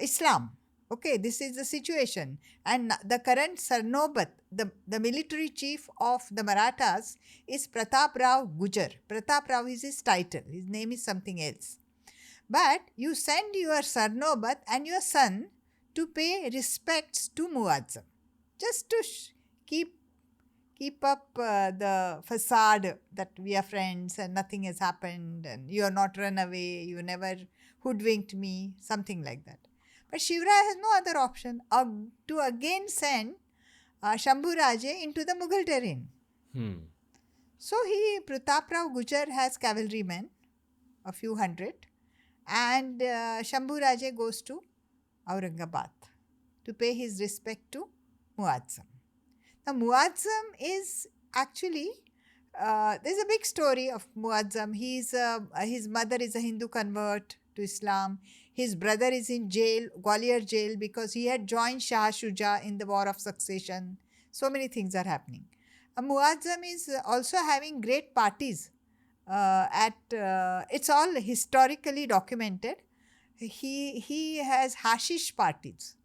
Islam. Okay, this is the situation. And the current Sarnobat, the military chief of the Marathas, is Pratap Rao Gujar. Pratap Rao is his title. His name is something else. But you send your Sarnobat and your son to pay respects to Muazzam, just to keep up the facade that we are friends and nothing has happened and you are not run away, you never hoodwinked me, something like that. But Shivaji has no other option to again send Shambhu Raje into the Mughal terrain. So Pratap Rao Gujar has cavalrymen, a few hundred, and Shambhu Raje goes to Aurangabad to pay his respect to Muazzam. Now Muazzam is actually, there's a big story of Muazzam. His mother is a Hindu convert to Islam. His brother is in jail, Gwalior jail, because he had joined Shah Shuja in the War of Succession. So many things are happening. Muazzam is also having great parties. It's all historically documented. He has hashish parties,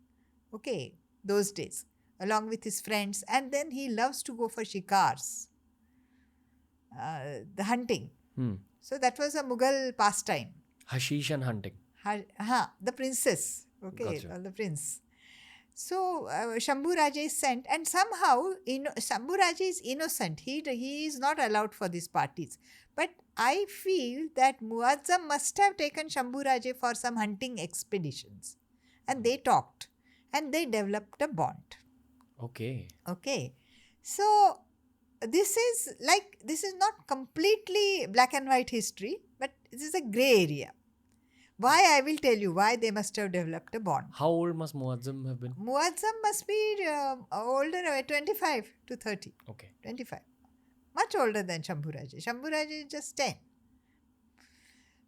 okay, those days, along with his friends, and then he loves to go for shikars, the hunting. So that was a Mughal pastime. Hashish and hunting. The princess, okay, Gotcha. the prince. So Shambhu Raje is sent, and somehow Shambhu Raje is innocent. He is not allowed for these parties. But I feel that Muazzam must have taken Shambhu Raje for some hunting expeditions, and they talked, and they developed a bond. Okay. So this is not completely black and white history, but this is a grey area. Why? I will tell you why they must have developed a bond. How old must Muazzam have been? Muazzam must be older, 25 to 30. Okay. 25. Much older than Shambhu Raje. Shambhu Raje is just 10.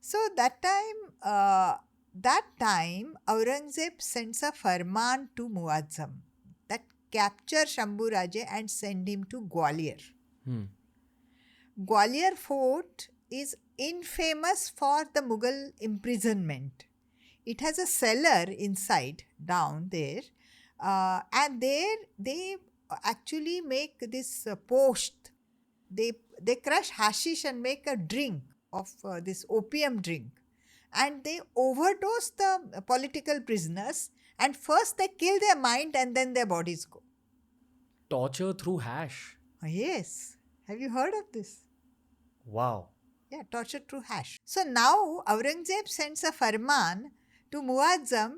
So that time, Aurangzeb sends a farman to Muazzam that capture Shambhu Raje and send him to Gwalior. Gwalior fort is infamous for the Mughal imprisonment. It has a cellar inside, down there, and there they actually make this posht. They crush hashish and make a drink of this opium drink, and they overdose the political prisoners, and first they kill their mind and then their bodies go. Torture through hash. Oh, yes. Have you heard of this? Wow. Yeah, torture through hash. So now Aurangzeb sends a farman to Muazzam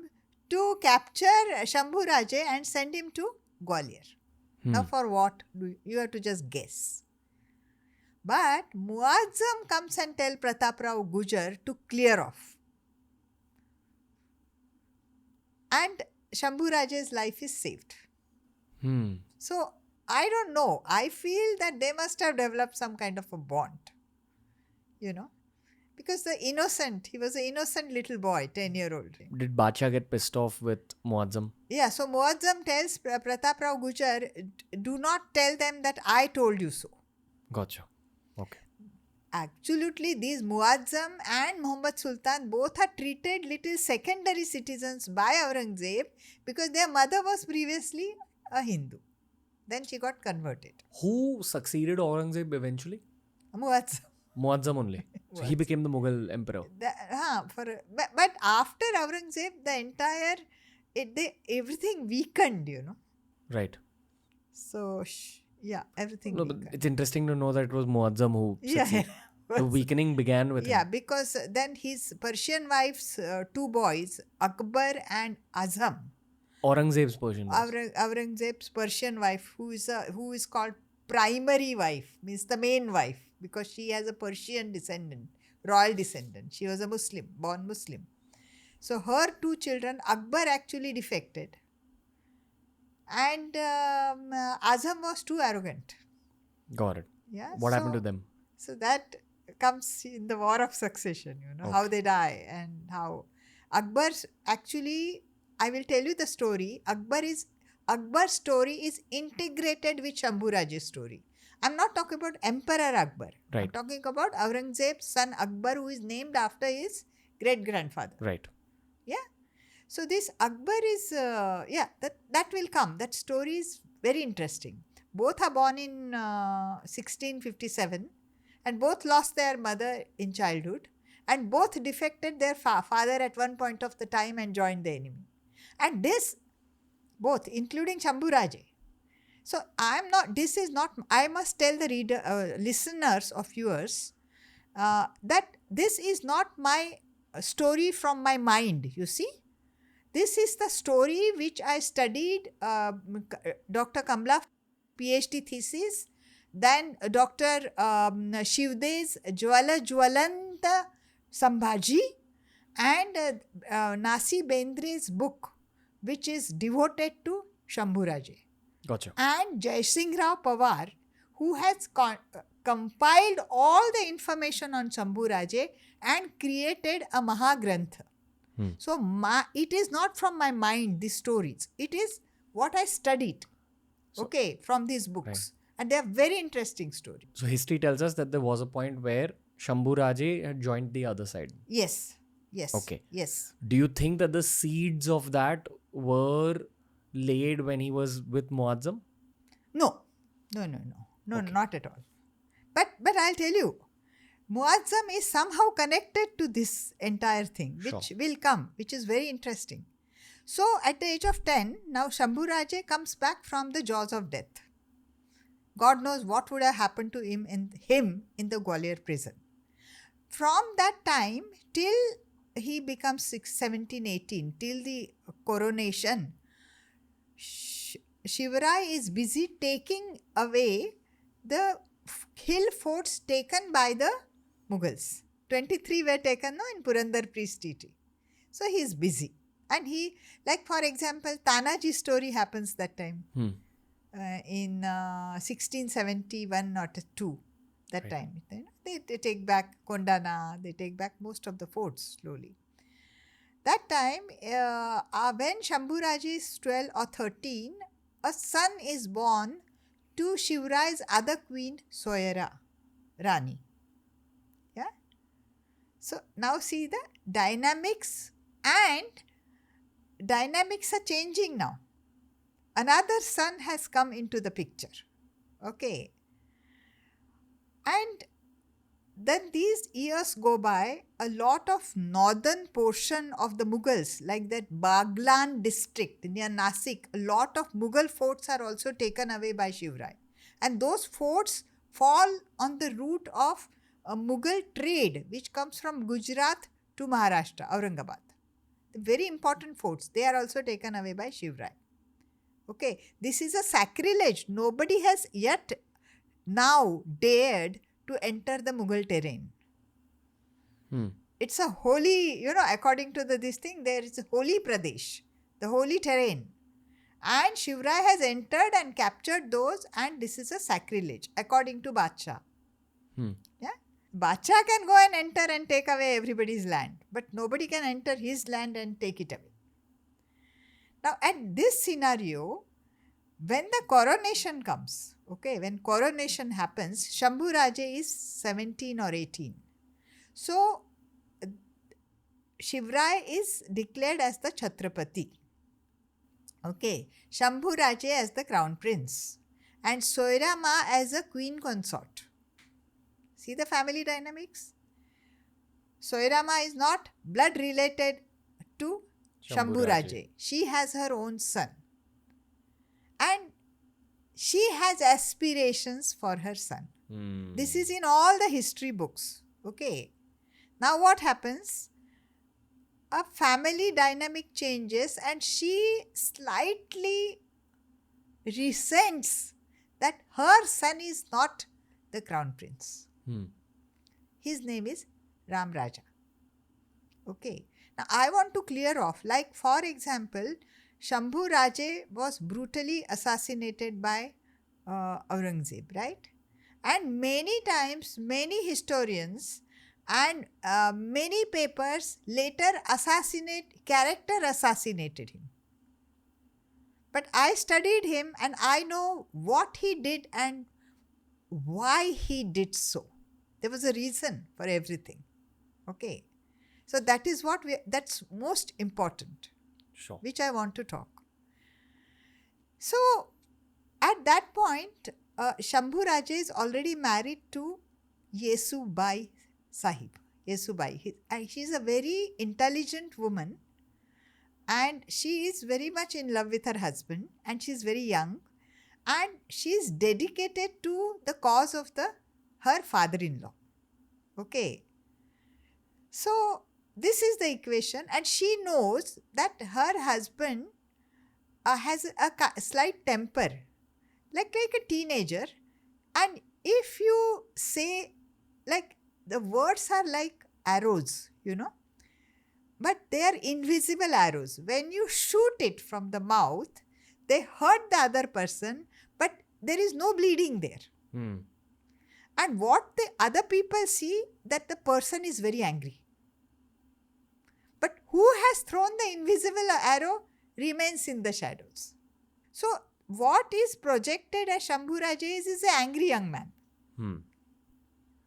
to capture Shambhu Raje and send him to Gwalior. Now for what? You have to just guess. But Muazzam comes and tells Pratap Rao Gujar to clear off. And Shambhu Raje's life is saved. So I don't know. I feel that they must have developed some kind of a bond. Because he was an innocent little boy, 10-year-old. Did Bacha get pissed off with Muazzam? Yeah, so Muazzam tells Pratap Rao Gujar, do not tell them that I told you so. Gotcha. Okay. Absolutely, these Muazzam and Muhammad Sultan both are treated little secondary citizens by Aurangzeb because their mother was previously a Hindu. Then she got converted. Who succeeded Aurangzeb eventually? Muazzam. Muazzam only. So he became the Mughal emperor. But after Aurangzeb, the entire everything weakened, Right. So everything. No, but it's interesting to know that it was Muazzam who succeeded. The weakening began with him. Yeah, because then his Persian wife's two boys, Akbar and Azam. Aurangzeb's Persian wife. Aurangzeb's Persian wife, who is called primary wife, means the main wife, because she has a Persian descendant, royal descendant. She was a Muslim, born Muslim. So her two children, Akbar actually defected. And Azam was too arrogant. Got it. Yeah. What happened to them? So that comes in the war of succession, how they die and how Akbar's actually, I will tell you the story. Akbar's story is integrated with Shambhu Raje's story. I'm not talking about Emperor Akbar. Right. I'm talking about Aurangzeb's son Akbar, who is named after his great-grandfather. Right. Yeah. So this Akbar is, that will come. That story is very interesting. Both are born in 1657 and both lost their mother in childhood and both defected their father at one point of the time and joined the enemy. And this, both, including Shambhu Raje. So I must tell the listeners or viewers that this is not my story from my mind, you see. This is the story which I studied, Dr. Kamla PhD thesis, then Dr. Shivde's Jwalanta Sambhaji and Nasi Bendre's book, which is devoted to Shambhu Raje. Gotcha. And Jai Singh Rao Pawar, who has compiled all the information on Shambhu Raje and created a Mahagrantha. So it is not from my mind, these stories. It is what I studied, from these books. Right. And they are very interesting stories. So history tells us that there was a point where Shambhu Raje had joined the other side. Yes. Okay. Yes. Do you think that the seeds of that were laid when he was with Muazzam? No, not at all. But I'll tell you, Muazzam is somehow connected to this entire thing, which will come, which is very interesting. So at the age of 10, now Shambhu Raje comes back from the jaws of death. God knows what would have happened to him in the Gwalior prison. From that time till he becomes 17, 18, till the coronation, Shivarai is busy taking away the hill forts taken by the Mughals. 23 were taken in Purandar Priest treaty. So he is busy. And he, like for example, Tanaji's story happens that time. In 1671 or 2, that time. They take back Kondana, they take back most of the forts slowly. That time, when Shambhu Raje is 12 or 13, a son is born to Shivrai's other queen, Soyera, Rani. Yeah? So now see the dynamics, and dynamics are changing now. Another son has come into the picture. Okay. And then these years go by, a lot of northern portion of the Mughals, like that Baglan district near Nasik, a lot of Mughal forts are also taken away by Shivaji. And those forts fall on the route of a Mughal trade which comes from Gujarat to Maharashtra, Aurangabad. The very important forts, they are also taken away by Shivaji. Okay, this is a sacrilege. Nobody has yet now dared to enter the Mughal terrain. It's a holy, according to this thing, there is a holy Pradesh, the holy terrain. And Shivaji has entered and captured those, and this is a sacrilege, according to Badshah. Yeah? Badshah can go and enter and take away everybody's land, but nobody can enter his land and take it away. Now, at this scenario, when the coronation comes, when coronation happens, Shambhu Raje is 17 or 18. So, Shivaji is declared as the Chhatrapati. Shambhu Raje as the crown prince and Soira Ma as a queen consort. See the family dynamics? Soira Ma is not blood related to Shambhu Raje. She has her own son. And she has aspirations for her son. This is in all the history books. Now what happens? A family dynamic changes and she slightly resents that her son is not the crown prince. His name is Ram Raja. Now I want to clear off, like for example, Shambhu Raje was brutally assassinated by Aurangzeb, right? And many times, many historians and many papers later assassinated him. But I studied him and I know what he did and why he did so. There was a reason for everything. So that is that's most important. Sure. Which I want to talk. So at that point, Shambhu Raje is already married to Yesubai Sahib. Yesubai. And she is a very intelligent woman and she is very much in love with her husband and she is very young and she is dedicated to the cause of her father-in-law. So this is the equation and she knows that her husband has a slight temper, like a teenager. And if you say, like, the words are like arrows, but they are invisible arrows. When you shoot it from the mouth, they hurt the other person, but there is no bleeding there. And what the other people see, that the person is very angry. But who has thrown the invisible arrow remains in the shadows. So what is projected as Shambhu Raje is an angry young man.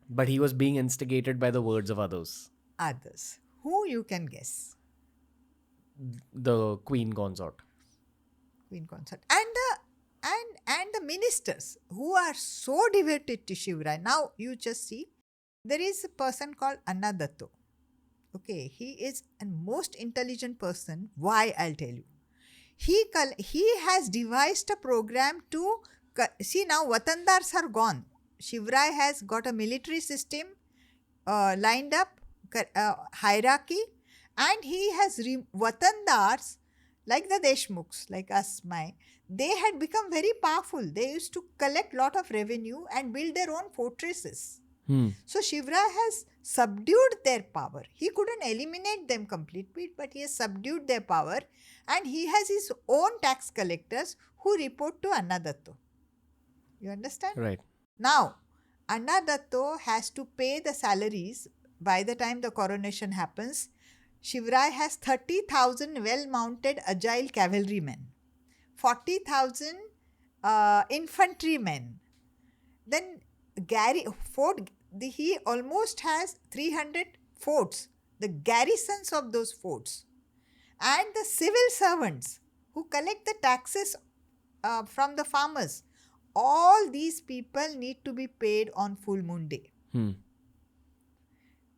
But he was being instigated by the words of others. Others. Who you can guess? The queen consort. Queen consort. And the ministers who are so devoted to Shivaji. Now you just see, there is a person called Annadatto. He is a most intelligent person. Why? I'll tell you. He has devised a program to see, now Watandars are gone. Shivaji has got a military system lined up, hierarchy, and he has Watandars, like the Deshmukhs, like us, they had become very powerful. They used to collect lot of revenue and build their own fortresses. So Shivaji has subdued their power. He couldn't eliminate them completely, but he has subdued their power and he has his own tax collectors who report to Annadatto. You understand? Right. Now, Annadatto has to pay the salaries by the time the coronation happens. Shivaji has 30,000 well-mounted agile cavalrymen, 40,000 infantrymen. Then he almost has 300 forts, the garrisons of those forts, and the civil servants who collect the taxes from the farmers. All these people need to be paid on full moon day.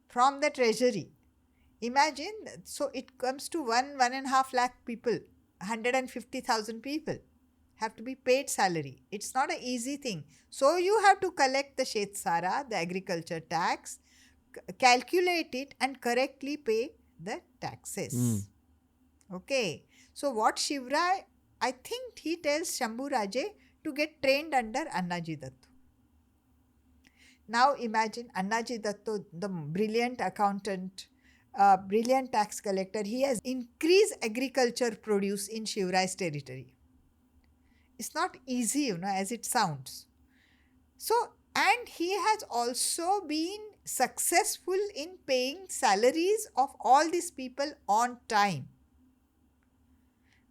from the treasury. Imagine, so it comes to 1.5 lakh people, 150,000 people have to be paid salary. It's not an easy thing. So you have to collect the Shetsara, the agriculture tax, calculate it and correctly pay the taxes. Okay. So what Shivrai, I think he tells Shambhu Raje to get trained under Annaji Dattu. Now imagine Annaji Dattu, the brilliant accountant, brilliant tax collector, he has increased agriculture produce in Shivrai's territory. It's not easy, as it sounds. So, and he has also been successful in paying salaries of all these people on time.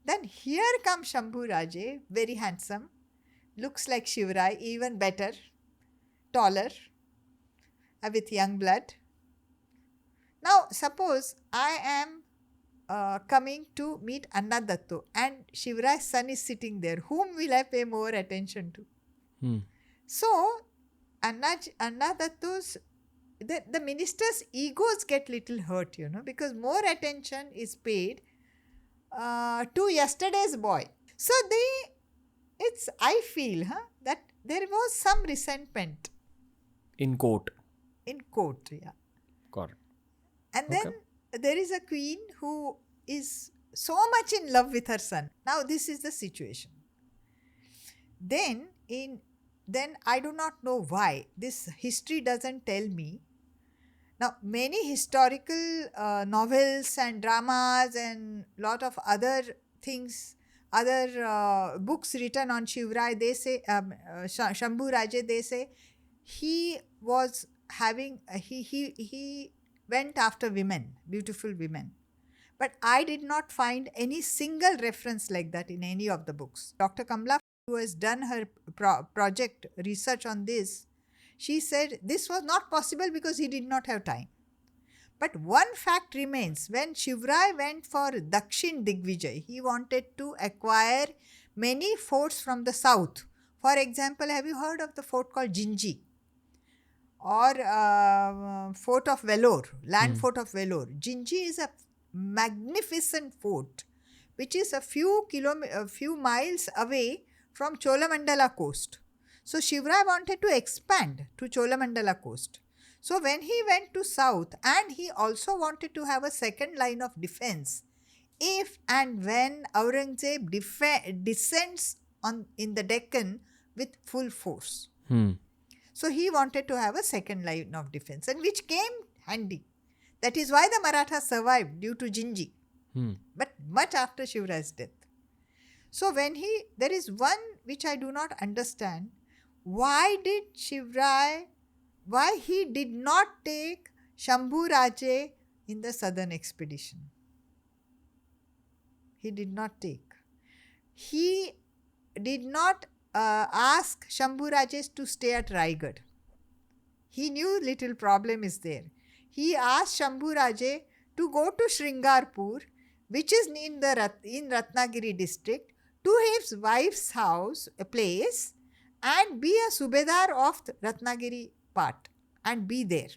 Then here comes Shambhu Raje, very handsome, looks like Shivrai, even better, taller, with young blood. Now, suppose I am coming to meet Anna Dattu and Shivrai's son is sitting there. Whom will I pay more attention to? So, Anna Dattu's, the minister's egos get little hurt, because more attention is paid to yesterday's boy. So, I feel that there was some resentment. In court. In court, yeah. Got it. And then there is a queen who is so much in love with her son. Now this is the situation. Then I do not know why. This history doesn't tell me. Now many historical novels and dramas and lot of other things, other books written on Shivrai, they say, Shambhu Raje, they say, he was having, he went after women, beautiful women. But I did not find any single reference like that in any of the books. Dr. Kamla, who has done her project research on this, she said this was not possible because he did not have time. But one fact remains, when Shivrai went for Dakshin Digvijay, he wanted to acquire many forts from the south. For example, have you heard of the fort called Jinji? Or fort of Vellore, land fort of Vellore. Jinji is a magnificent fort which is a few miles away from Cholamandala coast. So Shivrai wanted to expand to Cholamandala coast. So when he went to south, and he also wanted to have a second line of defense if and when Aurangzeb descends in the Deccan with full force. So he wanted to have a second line of defense, and which came handy. That is why the Marathas survived due to Jinji, but much after Shivrai's death. So there is one which I do not understand. Why he did not take Shambhu Raje in the southern expedition? He did not take. He did not ask Shambhu Raje to stay at Raigad. He knew little problem is there. He asked Shambhu Raje to go to Shringarpur, which is in Ratnagiri district, to his wife's house, a place, and be a Subedar of Ratnagiri part and be there.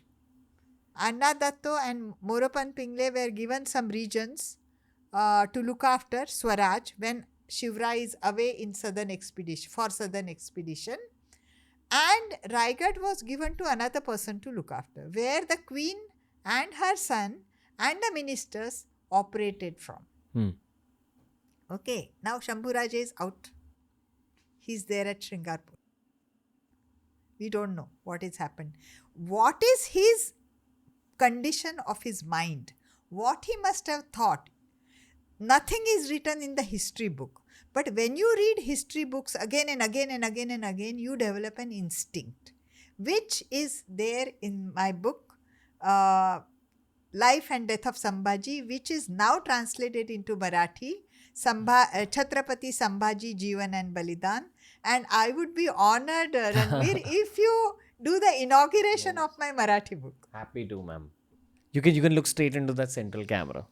Anna Datto and Morapan Pingle were given some regions to look after Swaraj when Shivrai is away in southern expedition, and Raigad was given to another person to look after, where the queen and her son and the ministers operated from. Okay, now Shambhu Raje is out. He's there at Shringarpur. We don't know what has happened. What is his condition of his mind? What he must have thought? Nothing is written in the history book. But when you read history books again and again and again and again, you develop an instinct, which is there in my book, Life and Death of Sambhaji, which is now translated into Marathi, Chhatrapati Sambhaji Jeevan and Balidan. And I would be honored, Ranveer, if you do the inauguration of my Marathi book. Happy to, ma'am. You can look straight into that central camera.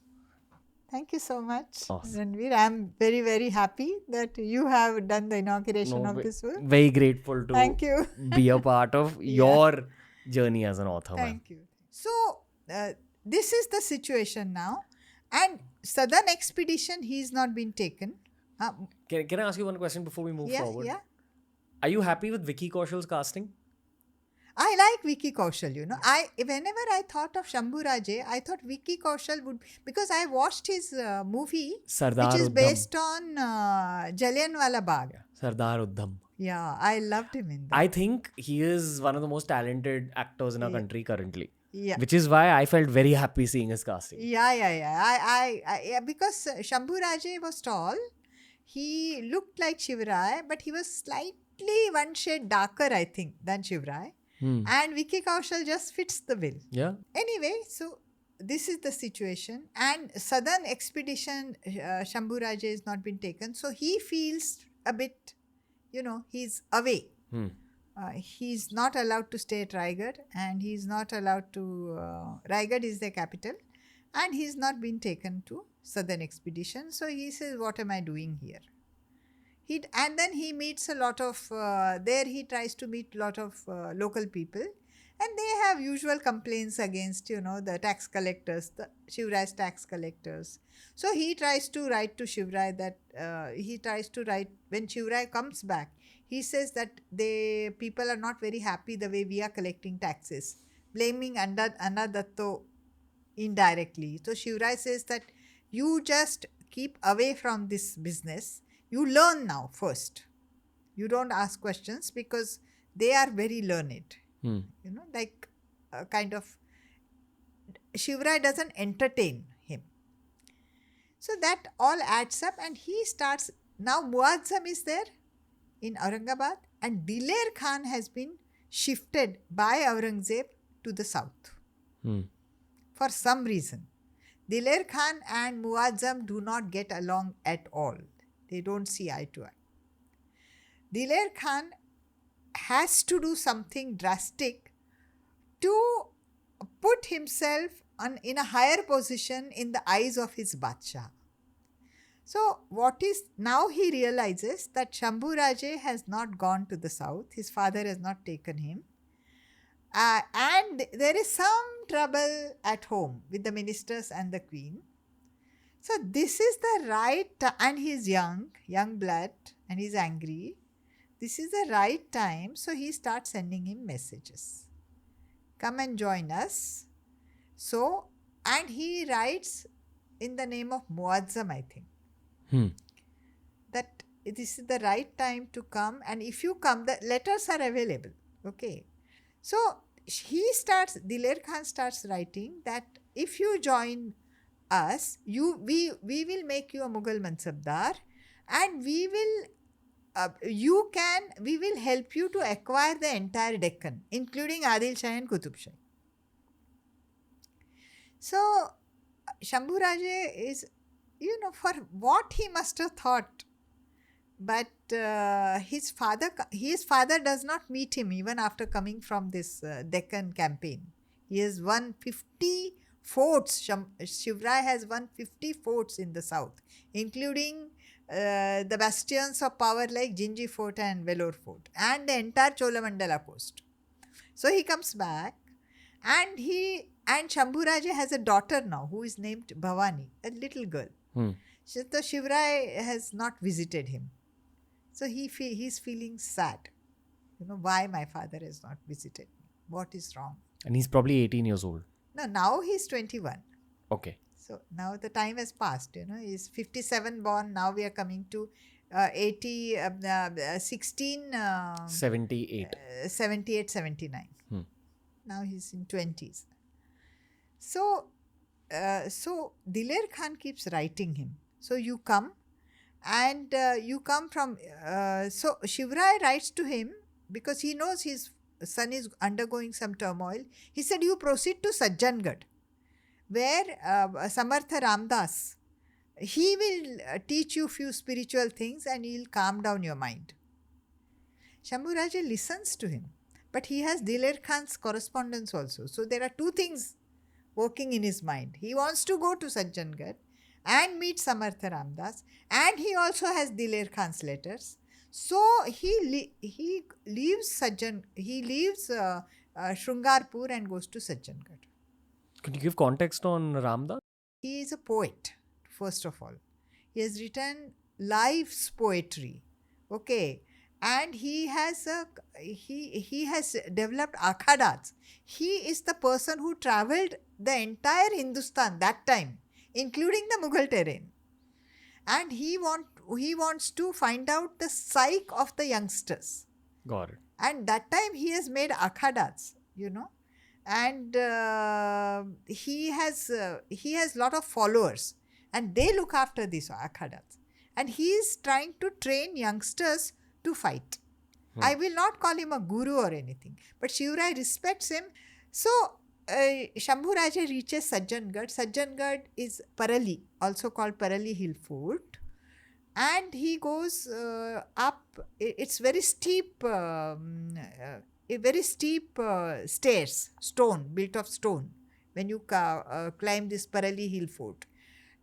Thank you so much, Awesome. Ranveer. I am very, very happy that you have done the inauguration of this book. Very grateful to Thank you. be a part of your journey as an author. Thank you. So, uh, this is the situation now. And southern expedition, he's not been taken. Can I ask you one question before we move Yeah, forward? yeah. Are you happy with Vicky Kaushal's casting? I like Vicky Kaushal, Whenever I thought of Shambhu Raje, I thought Vicky Kaushal would, because I watched his movie, Sardar which is Uddham. based on Jallianwala Bagh. Sardar Uddham. Yeah, I loved him in that. I think he is one of the most talented actors in our country currently. Yeah. Which is why I felt very happy seeing his casting. Yeah. Because Shambhu Raje was tall. He looked like Shivarai, but he was slightly one shade darker, I think, than Shivarai. And Vicky Kaushal just fits the bill. Yeah. Anyway, so this is the situation. And southern expedition, Shambhu Raje has not been taken. So he feels a bit, he's away. He's not allowed to stay at Raigad, and he's not allowed to... Raigad is the capital. And he's not been taken to southern expedition. So he says, what am I doing here? And then he meets a lot of... there he tries to meet a lot of local people. And they have usual complaints against, the tax collectors, the Shivrai's tax collectors. So he tries to write to Shivrai that... when Shivrai comes back, he says that people are not very happy the way we are collecting taxes, blaming Anna Datto indirectly. So Shivrai says that you just keep away from this business. You learn now first. You don't ask questions because they are very learned. Kind of... Shivrai doesn't entertain him. So that all adds up, and he starts... Now Muazzam is there in Aurangabad, and Diler Khan has been shifted by Aurangzeb to the south. For some reason. Diler Khan and Muazzam do not get along at all. They don't see eye to eye. Diler Khan has to do something drastic to put himself in a higher position in the eyes of his Badshah. So now he realizes that Shambhu Raje has not gone to the south. His father has not taken him. And there is some trouble at home with the ministers and the queen. So this is the right... and he's young blood, and he's angry. This is the right time. So he starts sending him messages. Come and join us. So, and he writes in the name of Muazzam, I think. That this is the right time to come, and if you come, the letters are available. Okay. So Diler Khan starts writing that if you join us, we will make you a Mughal Mansabdar, and we will help you to acquire the entire Deccan, including Adil Shah and Qutub Shah. So Shambhu Raje is, for what he must have thought. But his father does not meet him even after coming from this Deccan campaign. He has won 50 forts. Shivrai has won 50 forts in the south, including the bastions of power like Jinji Fort and Vellore Fort, and the entire Cholamandala coast. So he comes back, and Shambhu Raje has a daughter now who is named Bhavani, a little girl. So Shivrai has not visited him. So he's feeling sad. Why my father has not visited me? What is wrong? And he's probably 18 years old. No, now he's 21. Okay. So now the time has passed. He's 57 born. Now we are coming to 78. 78, 79. Now he's in 20s. So Diler Khan keeps writing him. So you come, and you come from... so Shivrai writes to him because he knows his son is undergoing some turmoil. He said, you proceed to Sajjangad, where Samartha Ramdas, he will teach you few spiritual things and he'll calm down your mind. Shambhu Raje listens to him, but he has Diler Khan's correspondence also. So there are two things working in his mind. He wants to go to Sajjangad and meet Samartha Ramdas, and he also has Diler Khan's letters. So he leaves Shungarpur and goes to Sajjangad. Could you give context on Ramdas? He is a poet, first of all. He has written life's poetry. Okay. And he has developed akhadas. He is the person who traveled the entire Hindustan that time, including the Mughal terrain. And he wants to find out the psyche of the youngsters. Got it. And that time he has made akhadas, and he has lot of followers, and they look after these akhadas, and he is trying to train youngsters to fight. I will not call him a guru or anything, but Shivarai respects him. So Shambhu Raje reaches Sajjangad. Sajjangad is Parali, also called Parali Hill Fort. And he goes up. It's very steep, stairs, built of stone, when you climb this Parali Hill Fort.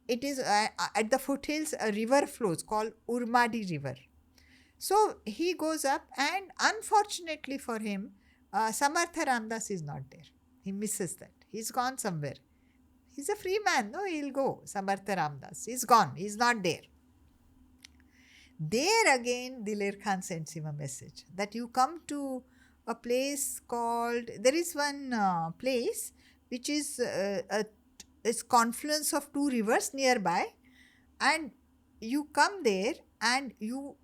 It is at the foothills, a river flows called Urmadi River. So he goes up, and unfortunately for him, Samartha Ramdas is not there. He misses that. He's gone somewhere. He's a free man. No, he'll go. Samartha Ramdas. He's gone. He's not there. There again, Diler Khan sends him a message that you come to a place called, there is one place which is a confluence of two rivers nearby, and you come there and you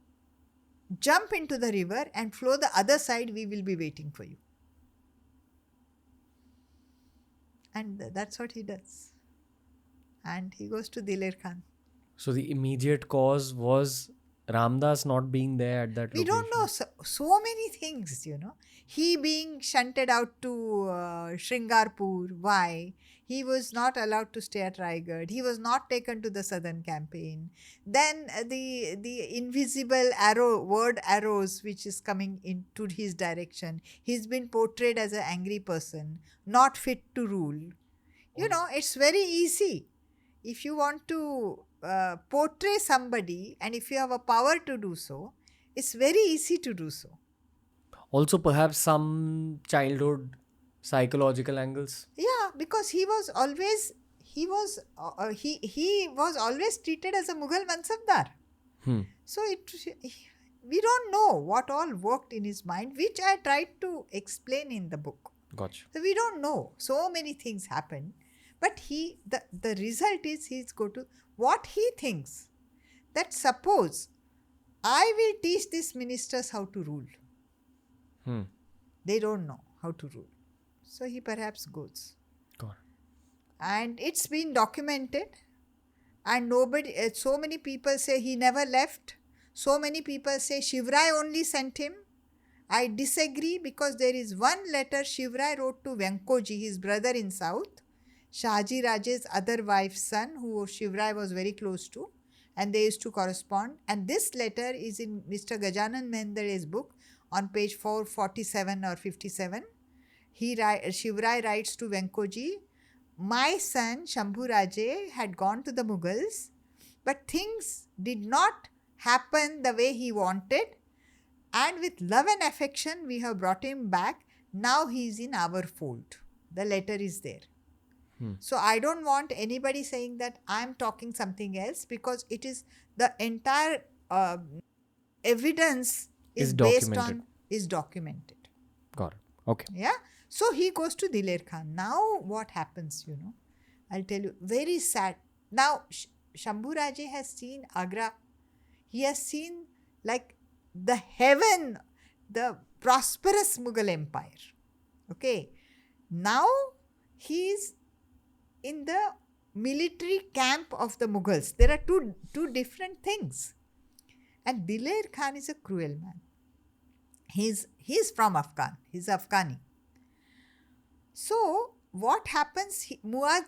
jump into the river and flow the other side. We will be waiting for you. And that's what he does. And he goes to Diler Khan. So the immediate cause was Ramdas not being there at that We location. don't know so many things, He being shunted out to Shringarpur. Why? He was not allowed to stay at Raigad. He was not taken to the southern campaign. Then the invisible word arrows which is coming into his direction. He's been portrayed as an angry person, not fit to rule. It's very easy. If you want to portray somebody, and if you have a power to do so, it's very easy to do so. Also, perhaps some childhood psychological angles. Yeah, because he was always treated as a Mughal Mansabdar. So we don't know what all worked in his mind, which I tried to explain in the book. Gotcha. So we don't know. So many things happened. But the result is he's go to what he thinks, that suppose I will teach these ministers how to rule. They don't know how to rule. So he perhaps goes. Got it. And it's been documented. And so many people say he never left. So many people say Shivarai only sent him. I disagree, because there is one letter Shivarai wrote to Venkoji, his brother in South, Shahaji Raje's other wife's son, who Shivarai was very close to, and they used to correspond. And this letter is in Mr. Gajanan Mehendare's book on page 447 or 57. Shivarai writes to Venkoji, my son Shambhu Raje had gone to the Mughals, but things did not happen the way he wanted, and with love and affection we have brought him back. Now he is in our fold. The letter is there. So I don't want anybody saying that I'm talking something else, because it is the entire evidence is documented. Got it. Okay. Yeah. So he goes to Diler Khan. Now what happens, I'll tell you. Very sad. Now Shambhu Raje has seen Agra. He has seen like the heaven, the prosperous Mughal Empire. Okay. Now he is in the military camp of the Mughals. There are two different things. And Diler Khan is a cruel man. He's from Afghan. He's Afghani. So what happens? Diler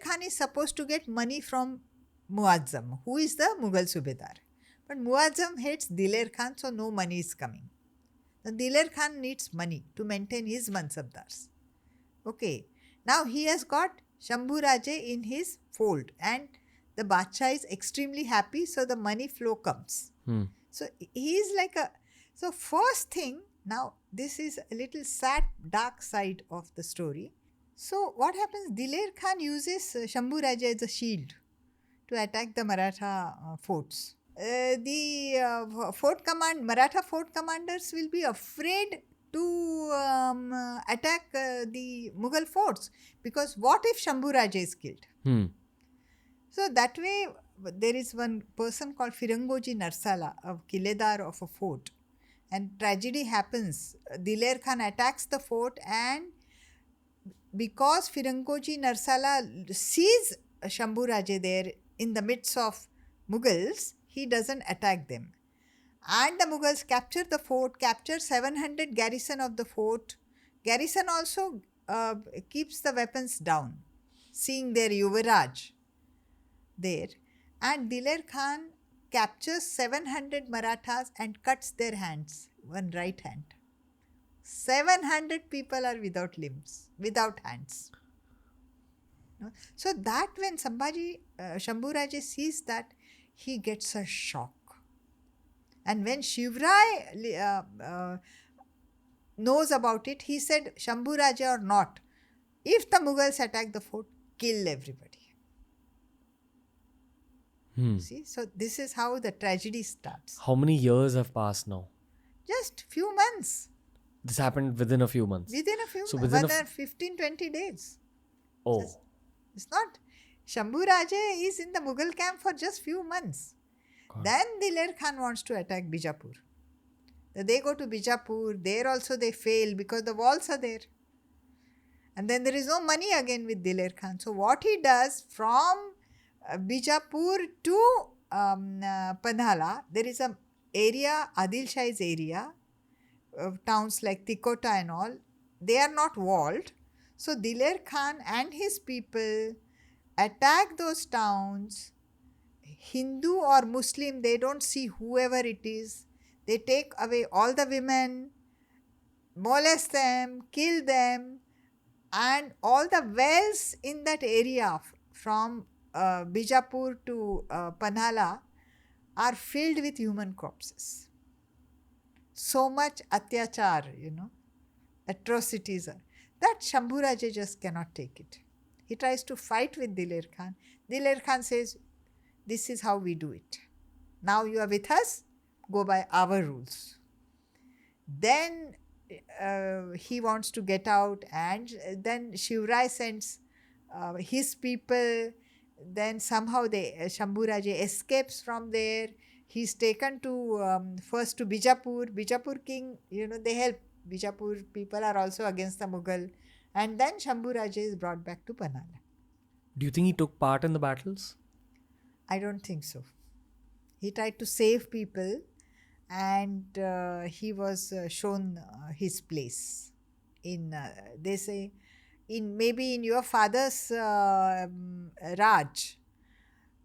Khan is supposed to get money from Muazzam, who is the Mughal Subedar. But Muazzam hates Diler Khan, so no money is coming. The Diler Khan needs money to maintain his Mansabdars. Okay. Now he has got Shambhu Raje in his fold, and the Badshah is extremely happy, so the money flow comes. So he is like so first thing, now this is a little sad, dark side of the story. So what happens? Diler Khan uses Shambhu Raje as a shield to attack the Maratha forts. Maratha fort commanders will be afraid to attack the Mughal forts, because what if Shambhu Raje is killed? So that way, there is one person called Firangoji Narsala, a kiledar of a fort, and tragedy happens. Diler Khan attacks the fort, and because Firangoji Narsala sees Shambhu Raje there in the midst of Mughals, he doesn't attack them. And the Mughals capture the fort, capture 700 garrison of the fort. Garrison also keeps the weapons down, seeing their Yuvaraj there. And Diler Khan captures 700 Marathas and cuts their hands, one right hand. 700 people are without limbs, without hands. No? So that when Shambhu Raje sees that, he gets a shock. And when Shivrai knows about it, he said, Shambhu Raje or not, if the Mughals attack the fort, kill everybody. See, so this is how the tragedy starts. How many years have passed now? Just few months. This happened within a few months. Within a few So months. within Within 15-20 days. Oh. It's not. Shambhu Raje is in the Mughal camp for just few months. Then Diler Khan wants to attack Bijapur. They go to Bijapur. There also they fail because the walls are there. And then there is no money again with Diler Khan. So what he does, from Bijapur to Panhala, there is a area, Adil Shah's area, towns like Tikota and all. They are not walled. So Diler Khan and his people attack those towns. Hindu or Muslim, they don't see whoever it is. They take away all the women, molest them, kill them, and all the wells in that area from Bijapur to Panhala are filled with human corpses. So much atyachar, atrocities are. That Shambhu Raje just cannot take it. He tries to fight with Diler Khan. Diler Khan says, this is how we do it. Now you are with us, go by our rules. Then he wants to get out, and then Shivrai sends his people. Then somehow Shambhu Raje escapes from there. He's taken to first to Bijapur. Bijapur king, they help. Bijapur people are also against the Mughal. And then Shambhu Raje is brought back to Panhala. Do you think he took part in the battles? I don't think so. He tried to save people, and he was shown his place in, they say, maybe in your father's Raj.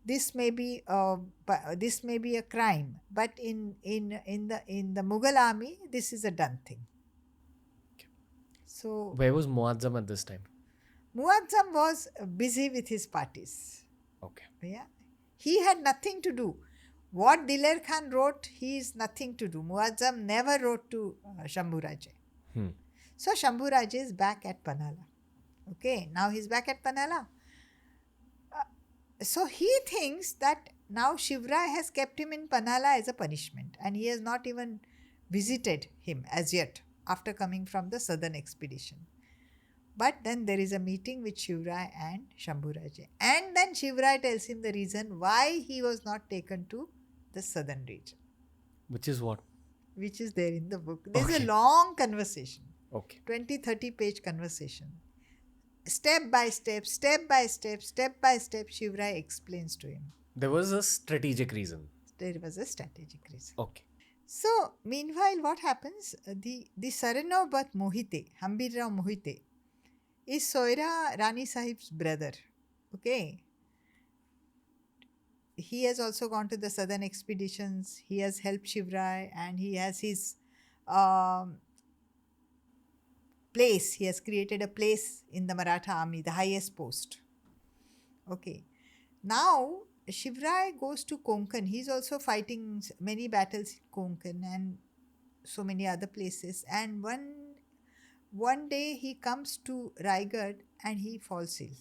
This may be a crime, but in the Mughal army, this is a done thing. Okay. So where was Muazzam at this time? Muazzam was busy with his parties. Okay. Yeah, he had nothing to do. What Diler Khan wrote, he is nothing to do. Muazzam never wrote to Shambhu Raje. So Shambhu Raje is back at Panhala. Okay, now he's back at Panhala. So he thinks that now Shivrai has kept him in Panhala as a punishment, and he has not even visited him as yet after coming from the southern expedition. But then there is a meeting with Shivrai and Shambhu Raje. And then Shivrai tells him the reason why he was not taken to the southern region. Which is what? Which is there in the book. There's a long conversation. Okay. 20-30 page conversation. Step by step, Shivrai explains to him. There was a strategic reason. There was a strategic reason. Okay. So, meanwhile, what happens? The son of Mohite, Hambir Rao Mohite, is Soira Rani Sahib's brother. Okay. He has also gone to the southern expeditions. He has helped Shivrai, and he has his place. He has created a place in the Maratha army, the highest post. Okay. Now, Shivrai goes to Konkan. He's also fighting many battles in Konkan and so many other places. And one day he comes to Raigad and he falls ill.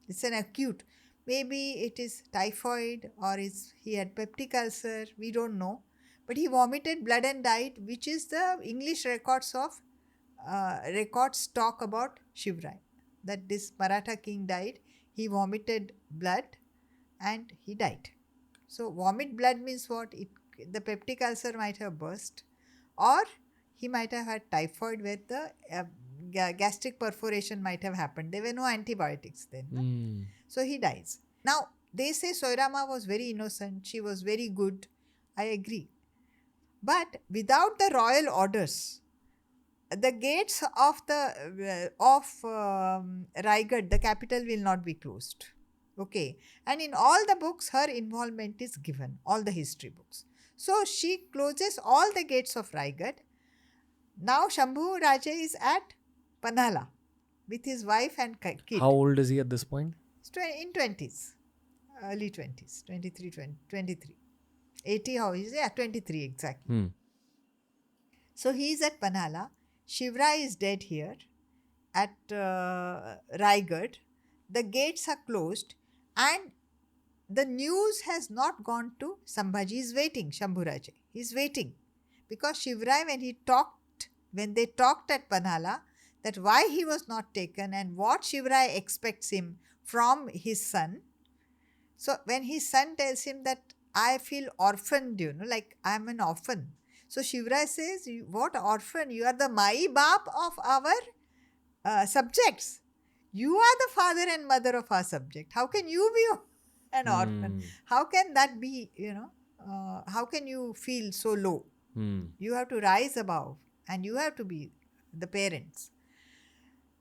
It's an acute. Maybe it is typhoid or he had peptic ulcer. We don't know. But he vomited blood and died, which is the English records talk about Shivaji. That this Maratha king died. He vomited blood and he died. So vomit blood means what? The peptic ulcer might have burst, or he might have had typhoid where the gastric perforation might have happened. There were no antibiotics then. No? So he dies. Now, they say Soirama was very innocent. She was very good. I agree. But without the royal orders, the gates of Raigad, the capital, will not be closed. Okay. And in all the books, her involvement is given, all the history books. So she closes all the gates of Raigad. Now Shambhu Raje is at Panhala with his wife and kid. How old is he at this point? In 20s, early 20s, 23. 80, how is it? Yeah, 23 exactly. So he is at Panhala. Shivaji is dead here at Raigad. The gates are closed and the news has not gone to Sambhaji. He is waiting, Shambhu Raje. He is waiting because Shivaji, when they talked at Panhala, that why he was not taken and what Shivaji expects him from his son. So when his son tells him that I feel orphaned, like I am an orphan. So Shivaji says, what orphan? You are the Mai Baap of our subjects. You are the father and mother of our subject. How can you be an orphan? How can that be, how can you feel so low? You have to rise above and you have to be the parents.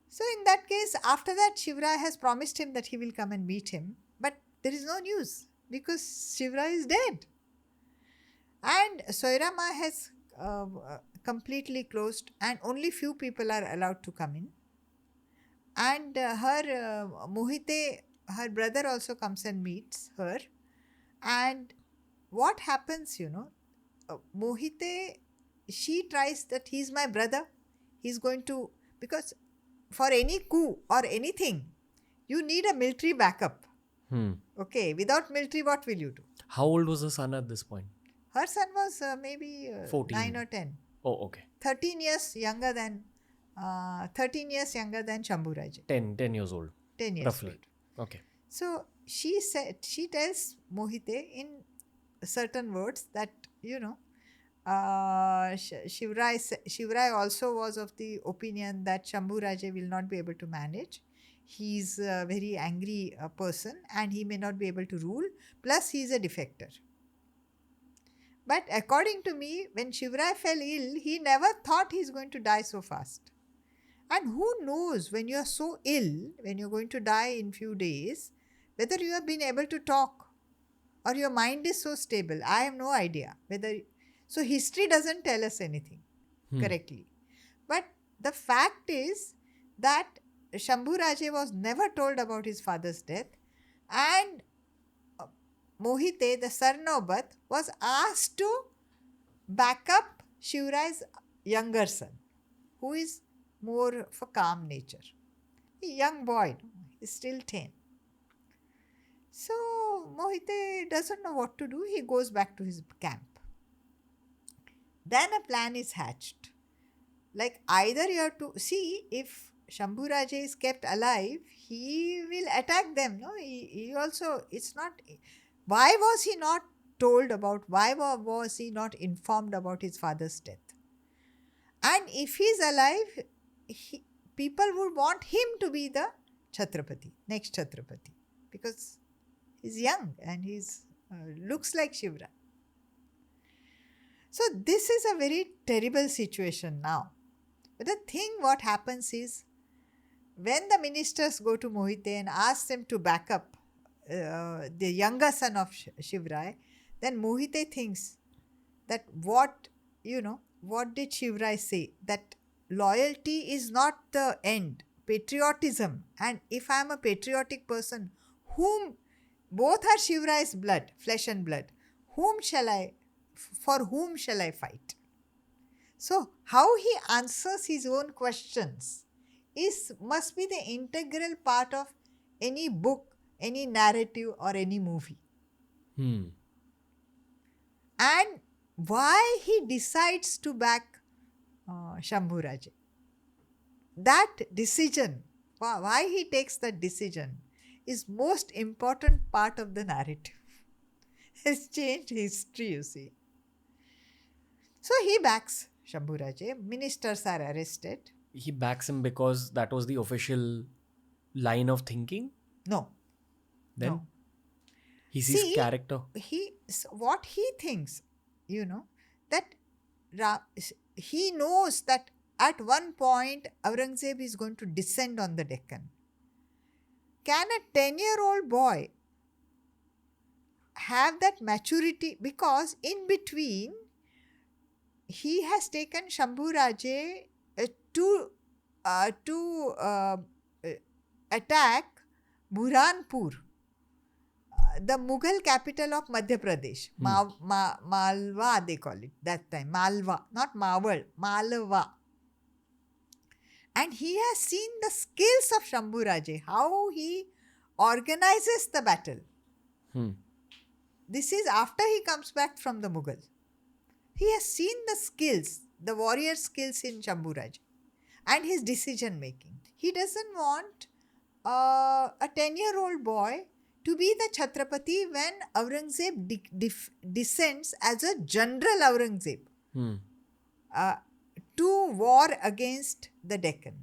So in that case, after that, Shivaji has promised him that he will come and meet him. But there is no news because Shivaji is dead. And Soirama has completely closed and only few people are allowed to come in. And her Mohite, her brother also comes and meets her. And what happens, Mohite, she tries that he's my brother. He's going to, because for any coup or anything, you need a military backup. Okay, without military, what will you do? How old was the son at this point? Her son was maybe 14. 9 or 10. Oh, okay. 13 years younger than Shambhu Raje. 10 years old. 10 years roughly. old. Okay. So she tells Mohite in certain words that, Shivaji also was of the opinion that Shambhu Raje will not be able to manage. He's a very angry person and he may not be able to rule. Plus, he's a defector. But according to me, when Shivaji fell ill, he never thought he's going to die so fast. And who knows, when you are so ill, when you're going to die in few days, whether you have been able to talk or your mind is so stable. I have no idea whether. So history doesn't tell us anything correctly. But the fact is that Shambhu Raje was never told about his father's death, and Mohite, the Sarnobat, was asked to back up Shivraji's younger son, who is more of a calm nature. A young boy, he's still 10. So Mohite doesn't know what to do. He goes back to his camp. Then a plan is hatched. Like either you have to see if Shambhu Raje is kept alive, he will attack them. No, he also, it's not. Why was he not told about, why was he not informed about his father's death? And if he's alive, people would want him to be the Chhatrapati, next Chhatrapati, because he's young and he's looks like Shivaji. So this is a very terrible situation now. But the thing what happens is, when the ministers go to Mohite and ask them to back up the younger son of Shivaji, then Mohite thinks that what did Shivaji say? That loyalty is not the end, patriotism. And if I am a patriotic person, both are Shivaji's blood, flesh and blood, for whom shall I fight? So, how he answers his own questions must be the integral part of any book, any narrative, or any movie. Hmm. And why he decides to back Shambhu Raje. That decision, why he takes that decision, is most important part of the narrative. Has changed history, you see. So he backs Shambhu Raje. Ministers are arrested. He backs him because that was the official line of thinking. No, Then no. he sees See, character. what he thinks, that he knows that at one point Aurangzeb is going to descend on the Deccan. Can a 10-year-old boy have that maturity? Because in between, he has taken Shambhu Raje to attack Burhanpur, the Mughal capital of Madhya Pradesh. Malwa, they call it that time. Malwa, not Mawal, Malwa. And he has seen the skills of Shambhu Raje, how he organizes the battle. This is after he comes back from the Mughal. He has seen the skills, the warrior skills in Shambhu Raje and his decision making. He doesn't want a 10-year-old boy to be the Chhatrapati when Aurangzeb descends as a General Aurangzeb to war against the Deccan.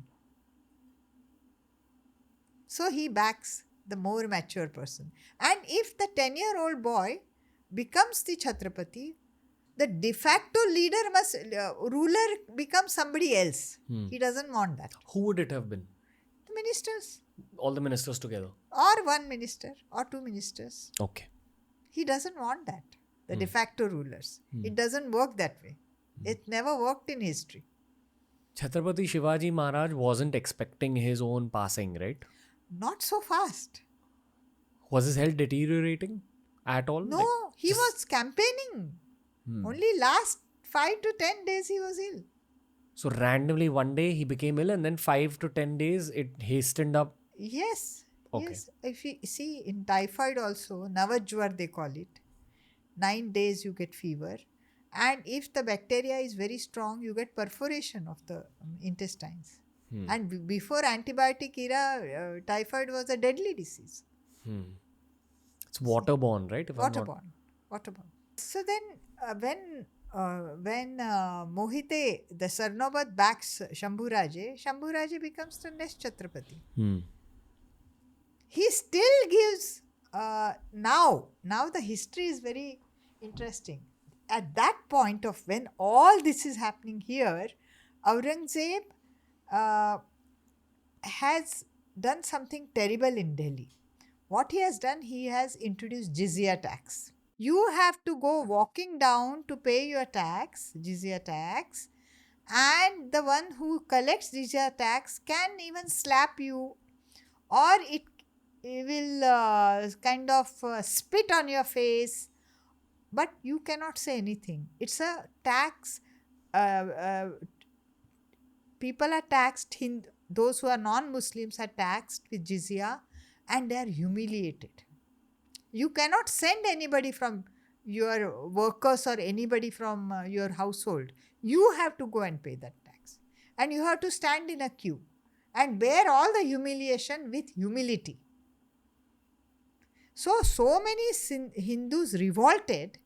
So he backs the more mature person. And if the 10-year-old boy becomes the Chhatrapati, the de facto ruler becomes somebody else. He doesn't want that. Who would it have been? The ministers. All the ministers together. Or one minister or two ministers. Okay. He doesn't want that. The de facto rulers. It doesn't work that way. It never worked in history. Chhatrapati Shivaji Maharaj wasn't expecting his own passing, right? Not so fast. Was his health deteriorating at all? No, he was campaigning. Only last 5 to 10 days he was ill. So randomly one day he became ill and then 5 to 10 days it hastened up. Yes. Okay. Yes. If you see in typhoid also, Navajwar they call it. 9 days you get fever. And if the bacteria is very strong, you get perforation of the intestines. And before antibiotic era, typhoid was a deadly disease. It's waterborne, right? Waterborne. So then when Mohite, the Sarnobat backs Shambhu Raje becomes the next Chhatrapati. He still gives, now the history is very interesting. At that point of when all this is happening here, Aurangzeb has done something terrible in Delhi. What he has done, he has introduced jizya tax. You have to go walking down to pay your tax, jizya tax, and the one who collects jizya tax can even slap you, or it will kind of spit on your face, but you cannot say anything. It's a tax. People are taxed, those who are non-Muslims are taxed with jizya, and they are humiliated. You cannot send anybody from your workers or anybody from your household. You have to go and pay that tax. And you have to stand in a queue and bear all the humiliation with humility. So many Hindus revolted.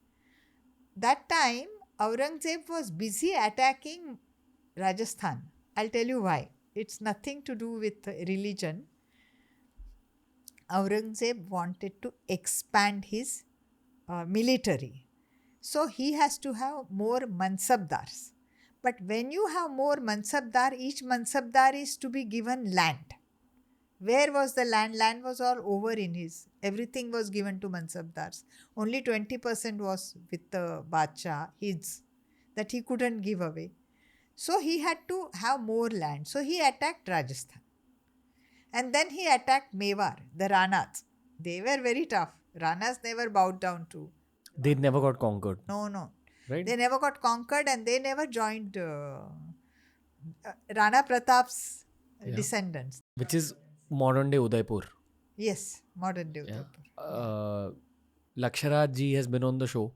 That time, Aurangzeb was busy attacking Rajasthan. I'll tell you why. It's nothing to do with religion. Aurangzeb wanted to expand his military. So he has to have more mansabdars. But when you have more mansabdar, each mansabdar is to be given land. Where was the land? Land was all over in his. Everything was given to mansabdars. Only 20% was with the Badshah, his, that he couldn't give away. So he had to have more land. So he attacked Rajasthan. And then he attacked Mewar, the Ranas. They were very tough. Ranas never bowed down to. They never got conquered. No. Right? They never got conquered and they never joined Rana Pratap's Yeah. descendants. Which is modern day Udaipur. Yes, modern day Yeah. Udaipur. Laksharaj ji has been on the show,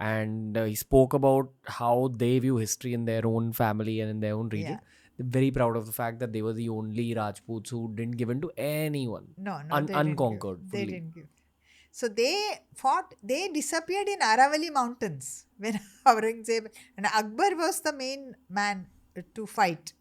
and he spoke about how they view history in their own family and in their own region. Yeah. They're very proud of the fact that they were the only Rajputs who didn't give in to anyone. No, they didn't give. Unconquered They fully. didn't give. So they disappeared in Aravali mountains when Aurangzeb and Akbar was the main man to fight.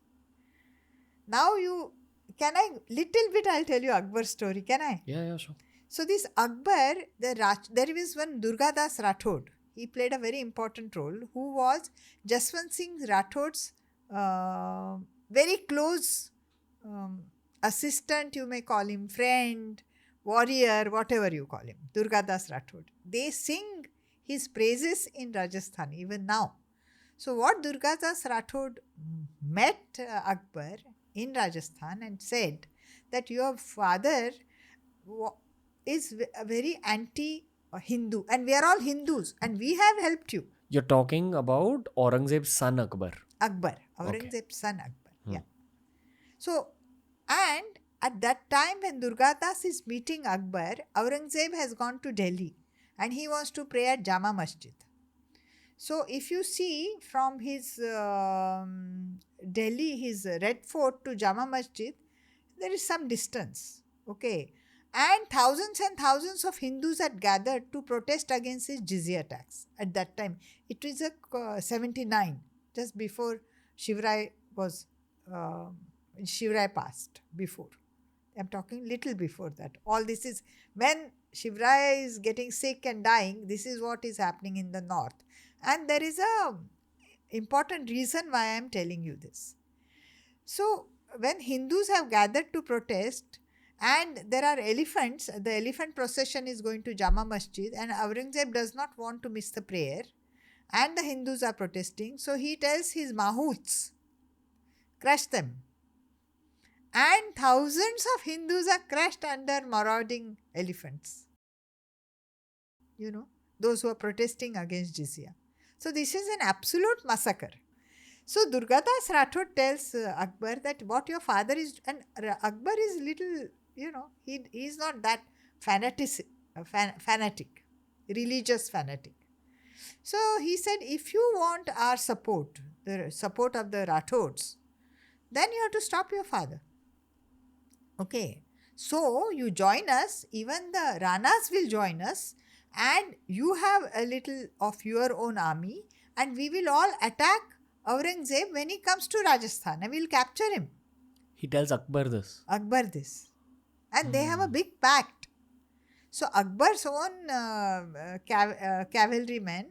Now little bit I'll tell you Akbar's story, can I? Yeah, sure. So this Akbar, there was one Durgadas Rathod. He played a very important role, who was Jaswant Singh Rathod's very close assistant, you may call him, friend, warrior, whatever you call him, Durgadas Rathod. They sing his praises in Rajasthan even now. So what Durgadas Rathod met Akbar in Rajasthan and said that your father is very anti-Hindu and we are all Hindus and we have helped you. You're talking about Aurangzeb's son Akbar. Akbar, Aurangzeb's son Akbar. Yeah. So, and at that time when Durgadas is meeting Akbar, Aurangzeb has gone to Delhi and he wants to pray at Jama Masjid. So, if you see from his Delhi, his Red Fort to Jama Masjid, there is some distance. Okay. And thousands of Hindus had gathered to protest against his jizya tax at that time. It was 79, just before Shivrai passed before. I'm talking little before that. All this is when Shivrai is getting sick and dying. This is what is happening in the north. And there is a important reason why I am telling you this. So when Hindus have gathered to protest, and there are elephants, the elephant procession is going to Jama Masjid and Aurangzeb does not want to miss the prayer and the Hindus are protesting. So he tells his mahouts, crush them. And thousands of Hindus are crushed under marauding elephants. You know, those who are protesting against jizya. So this is an absolute massacre. So Durgadas Rathod tells Akbar that what your father is, and Akbar is little, he is not that fanatic, religious fanatic. So he said, if you want our support, the support of the Rathods, then you have to stop your father. Okay. So you join us, even the Ranas will join us, and you have a little of your own army, and we will all attack Aurangzeb when he comes to Rajasthan and we'll capture him. He tells Akbar this. And they have a big pact. So Akbar's own cavalrymen,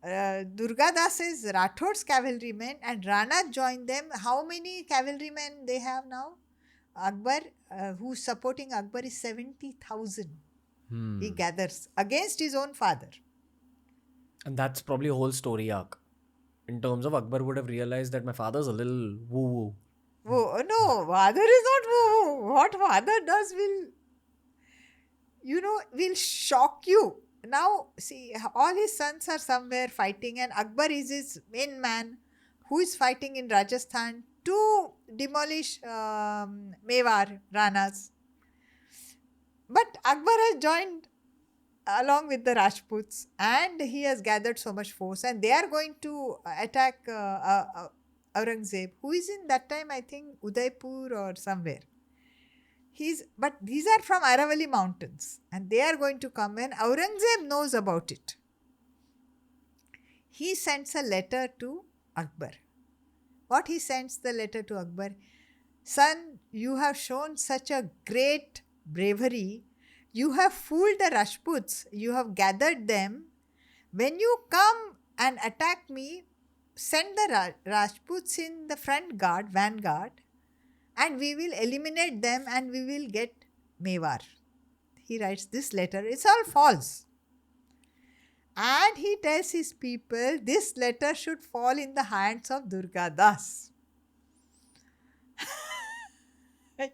Durgadas's Rathod's cavalrymen, and Rana join them. How many cavalrymen they have now? Akbar, who's supporting Akbar, is 70,000. He gathers against his own father. And that's probably a whole story arc. In terms of Akbar would have realized that my father's a little woo-woo. No, father is not woo-woo. What father does will shock you. Now, see, all his sons are somewhere fighting and Akbar is his main man who is fighting in Rajasthan to demolish Mewar, Ranas. But Akbar has joined along with the Rajputs and he has gathered so much force and they are going to attack Aurangzeb, who is in that time, I think, Udaipur or somewhere. But these are from Aravali mountains and they are going to come and Aurangzeb knows about it. He sends a letter to Akbar. What he sends the letter to Akbar? Son, you have shown such a great bravery. You have fooled the Rajputs. You have gathered them. When you come and attack me, send the Rajputs in the vanguard, and we will eliminate them and we will get Mewar. He writes this letter. It's all false. And he tells his people, this letter should fall in the hands of Durgadas.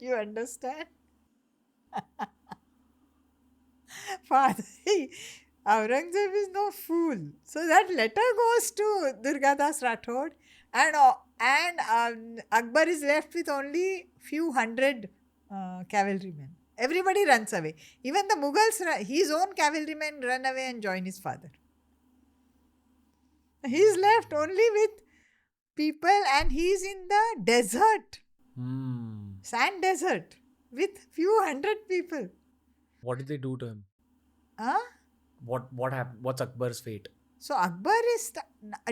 You understand? Father, Aurangzeb is no fool. So that letter goes to Durgadas Rathod, and Akbar is left with only few hundred cavalrymen. Everybody runs away. Even the Mughals, his own cavalrymen run away and join his father. He's left only with people, and he's in the desert, sand desert, with few hundred people. What did they do to him? Huh? What happened? What's Akbar's fate? So Akbar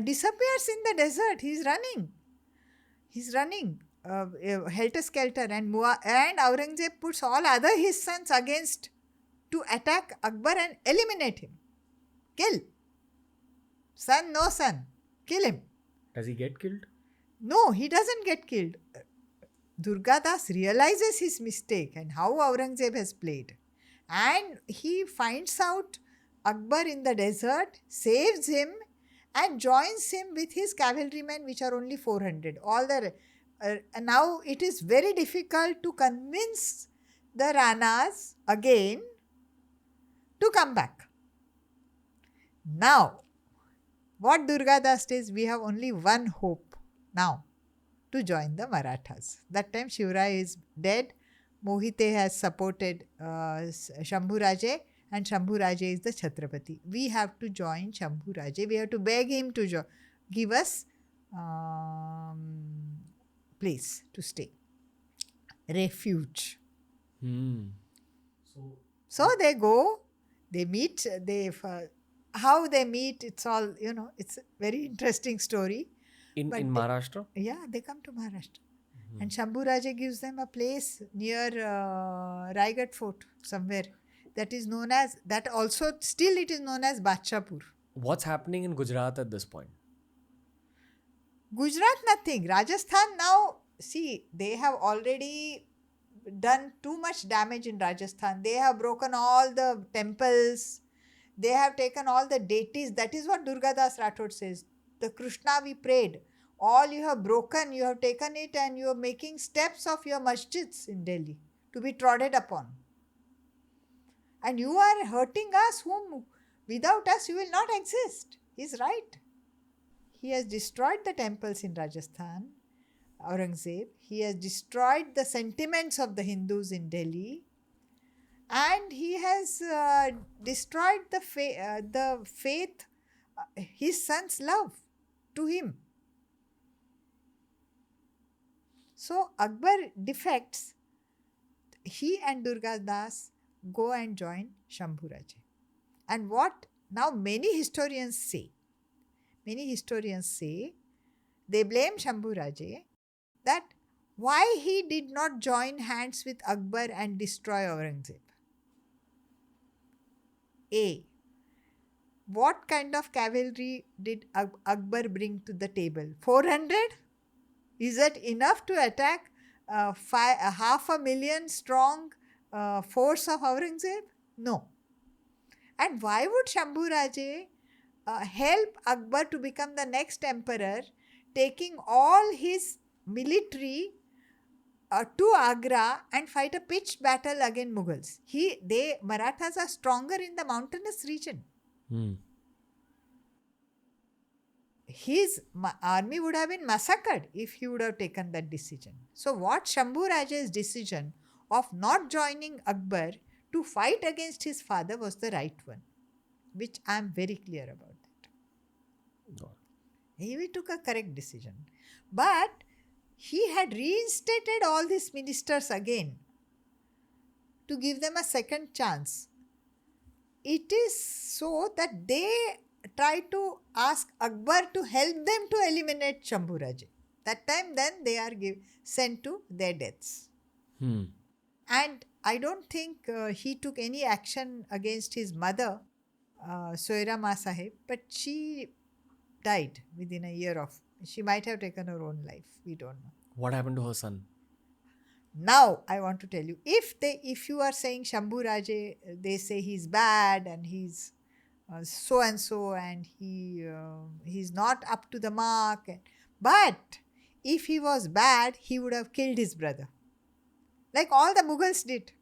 disappears in the desert. He's running, helter skelter, and Aurangzeb puts all other his sons against to attack Akbar and eliminate him. Kill. Son, no son. Kill him. Does he get killed? No, he doesn't get killed. Durgadas realizes his mistake and how Aurangzeb has played. And he finds out Akbar in the desert, saves him, and joins him with his cavalrymen, which are only 400. Now it is very difficult to convince the Ranas again to come back. Now, what Durgadas says, we have only one hope now to join the Marathas. That time Shivaji is dead. Mohite has supported Shambhu Raje, and Shambhu Raje is the Chhatrapati. We have to join Shambhu Raje. We have to beg him to give us place to stay, refuge. So they go, they meet, how they meet, it's all, it's a very interesting story. In Maharashtra? Yeah, they come to Maharashtra. And Shambhu Raje gives them a place near Raigad Fort somewhere. That is known as, that also, still it is known as Badshahpur. What's happening in Gujarat at this point? Gujarat, nothing. Rajasthan now, see, they have already done too much damage in Rajasthan. They have broken all the temples. They have taken all the deities. That is what Durgadas Rathod says. The Krishna we prayed, all you have broken, you have taken it, and you are making steps of your masjids in Delhi to be trodden upon. And you are hurting us, whom without us you will not exist. He's right. He has destroyed the temples in Rajasthan, Aurangzeb. He has destroyed the sentiments of the Hindus in Delhi. And he has destroyed the faith, his sons' love to him. So Akbar defects. He and Durgadas go and join Shambhu Raje. And what now many historians say, they blame Shambhu Raje that why he did not join hands with Akbar and destroy Aurangzeb. A. What kind of cavalry did Akbar bring to the table? 400? Is that enough to attack 500,000 strong force of Aurangzeb? No. And why would Shambhu Raje help Akbar to become the next emperor, taking all his military to Agra and fight a pitched battle against Mughals? Marathas are stronger in the mountainous region. His army would have been massacred if he would have taken that decision. So what Shambhu Raje's decision of not joining Akbar to fight against his father was the right one, which I am very clear about that. He took a correct decision. But he had reinstated all these ministers again to give them a second chance. It is so that they try to ask Akbar to help them to eliminate Shambhu Raje. That time then they are sent to their deaths. And I don't think he took any action against his mother, Soira Ma Sahib, but she died within a year of. She might have taken her own life. We don't know. What happened to her son? Now I want to tell you, if you are saying Shambhu Raje, they say he's bad and he's so and so, and he's not up to the mark. But if he was bad, he would have killed his brother, like all the Mughals did.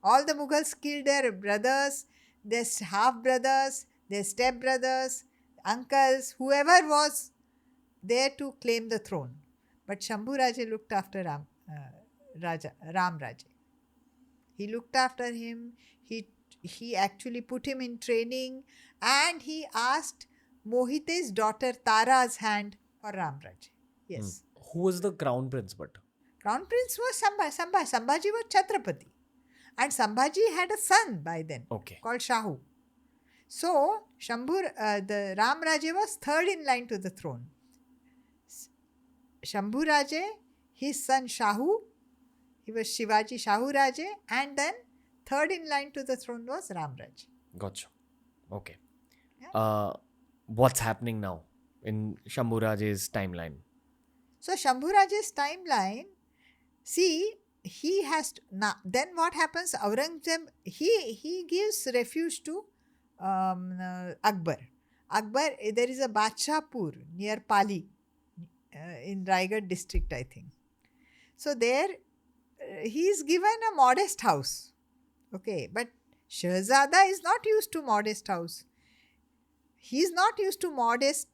All the Mughals killed their brothers. their half brothers, their step brothers, uncles, whoever was there to claim the throne. But Shambhu Raje looked after Ram Raje. He looked after him. He actually put him in training, and he asked Mohite's daughter Tara's hand for Ram Raje. Yes. Who was the crown prince? But Crown prince was Sambhaji was Chhatrapati. And Sambhaji had a son by then okay, called Shambhu. So, the Ram Raje was third in line to the throne. Shambhu Raje, his son Shambhu, he was Shivaji Shahu Raje, and then third in line to the throne was Ram Raje. gotcha. Okay. Yeah. What's happening now in Shambhu Raje's timeline? So, Shambhu Raje's timeline, see, he has to, now, then what happens? Aurangzeb, he gives refuge to Akbar. Akbar, there is a Badshahpur near Pali in Raigad district, I think. So there, he is given a modest house. Okay, but Shahzada is not used to modest house. He is not used to modest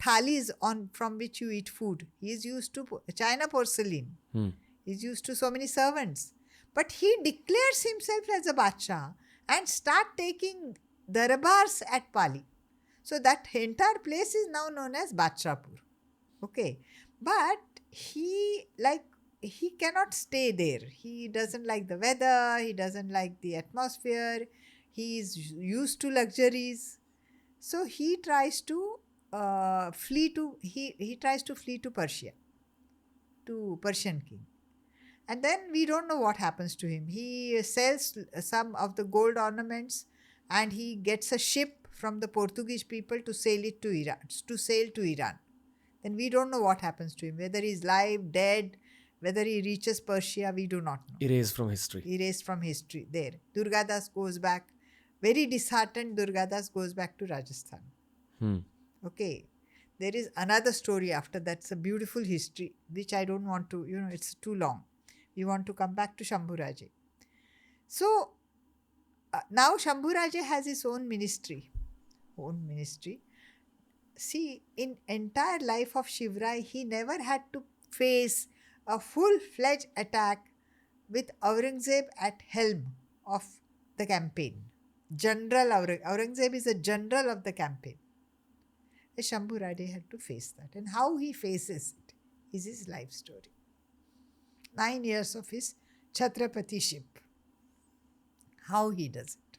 thalis from which you eat food. He is used to China porcelain. He is used to so many servants. But he declares himself as a Badshah and start taking darbars at Pali. So that entire place is now known as Badshahpur. Okay. But he cannot stay there. He doesn't like the weather. He doesn't like the atmosphere. He is used to luxuries. So he tries to flee to Persia, to Persian king. And then we don't know what happens to him. He sells some of the gold ornaments and he gets a ship from the Portuguese people to sail to Iran. Then we don't know what happens to him. Whether he's alive, dead, whether he reaches Persia, we do not know. Erased from history. Erased from history. There. Durgadas goes back. Very disheartened, Durgadas goes back to Rajasthan. Okay. There is another story after that. It's a beautiful history, which I don't want to, it's too long. We want to come back to Shambhu Raje. So, now Shambhu Raje has his own ministry. See, in entire life of Shivrai, he never had to face a full-fledged attack with Aurangzeb at helm of the campaign. Aurangzeb is a general of the campaign. Shambhu Raje had to face that. And how he faces it is his life story. 9 years of his Chhatrapatiship. How he does it.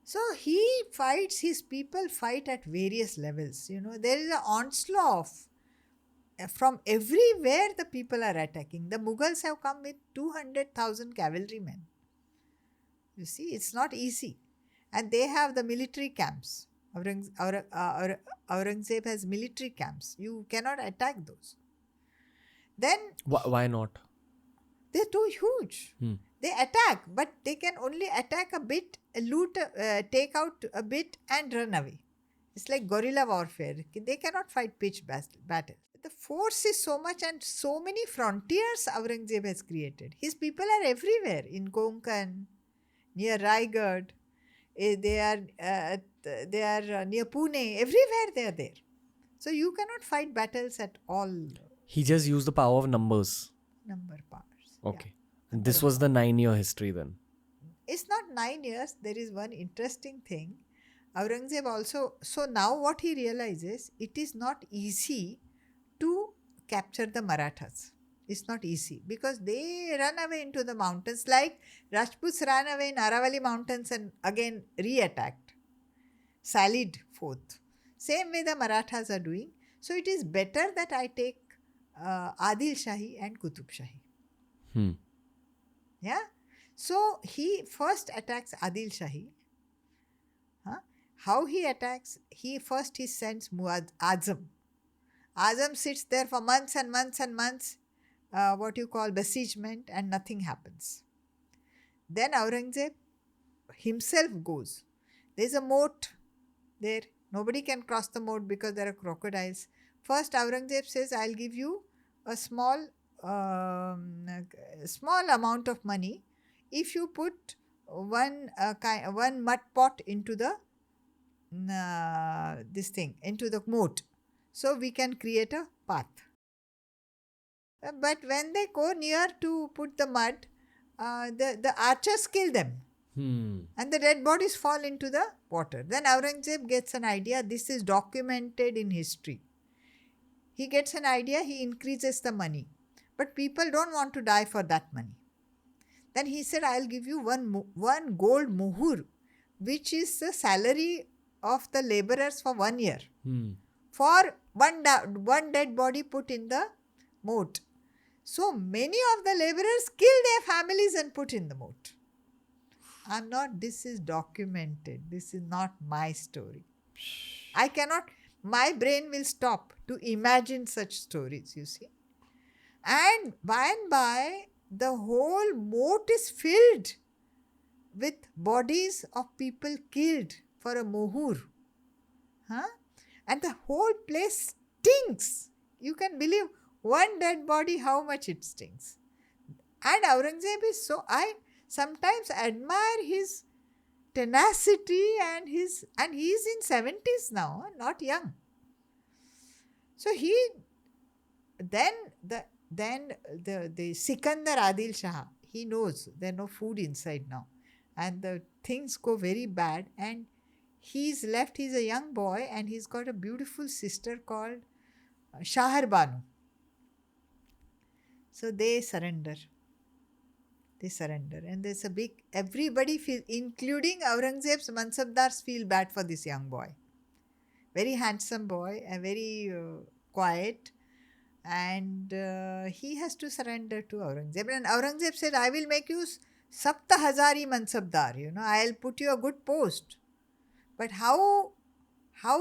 So he fights, his people fight at various levels. There is an onslaught from everywhere the people are attacking. The Mughals have come with 200,000 cavalrymen. You see, it's not easy. And they have the military camps. Aurangzeb has military camps. You cannot attack those. Then... Why not? They're too huge. They attack, but they can only attack a bit, loot, take out a bit and run away. It's like guerrilla warfare. They cannot fight pitched battle. The force is so much and so many frontiers Aurangzeb has created. His people are everywhere. In Konkan, near Raigad. They are near Pune. Everywhere they are there. So you cannot fight battles at all. He just used the power of numbers. Number powers. Okay. Yeah. And this was the 9-year history then. It's not 9 years. There is one interesting thing. Aurangzeb also... So now what he realizes, it is not easy to capture the Marathas. It's not easy because they run away into the mountains like Rajputs ran away in Aravalli mountains and again re-attacked. Sallied forth. Same way the Marathas are doing. So it is better that I take Adil Shahi and Qutub Shahi. Yeah. So he first attacks Adil Shahi. How he attacks? He sends Azam. Azam sits there for months and months and months, besiegement, and nothing happens. Then Aurangzeb himself goes. There's a moat there. Nobody can cross the moat because there are crocodiles. First Aurangzeb says, I'll give you a small amount of money if you put one mud pot into the into the moat, so we can create a path. But when they go near to put the mud, the archers kill them. And the dead bodies fall into the water. Then Aurangzeb gets an idea. This is documented in history. He gets an idea. He increases the money. But people don't want to die for that money. Then he said, I'll give you one gold muhur, which is the salary of the laborers for 1 year. For one dead body put in the moat. So many of the laborers kill their families and put in the moat. This is documented. This is not my story. My brain will stop to imagine such stories, you see. And by, the whole moat is filled with bodies of people killed for a muhur. And the whole place stinks. You can believe one dead body, how much it stinks. And Aurangzeb is I sometimes admire his tenacity and he is in 70s now, not young. So then the Sikandar Adil Shah, he knows there's no food inside now and the things go very bad, and he's a young boy and he's got a beautiful sister called Shahar Banu. So they surrender. And there's everybody feels, including Aurangzeb's Mansabdars, feel bad for this young boy. Very handsome boy and very quiet. And he has to surrender to Aurangzeb. And Aurangzeb said, I will make you Sapta Hazari Mansabdar, I'll put you a good post. But how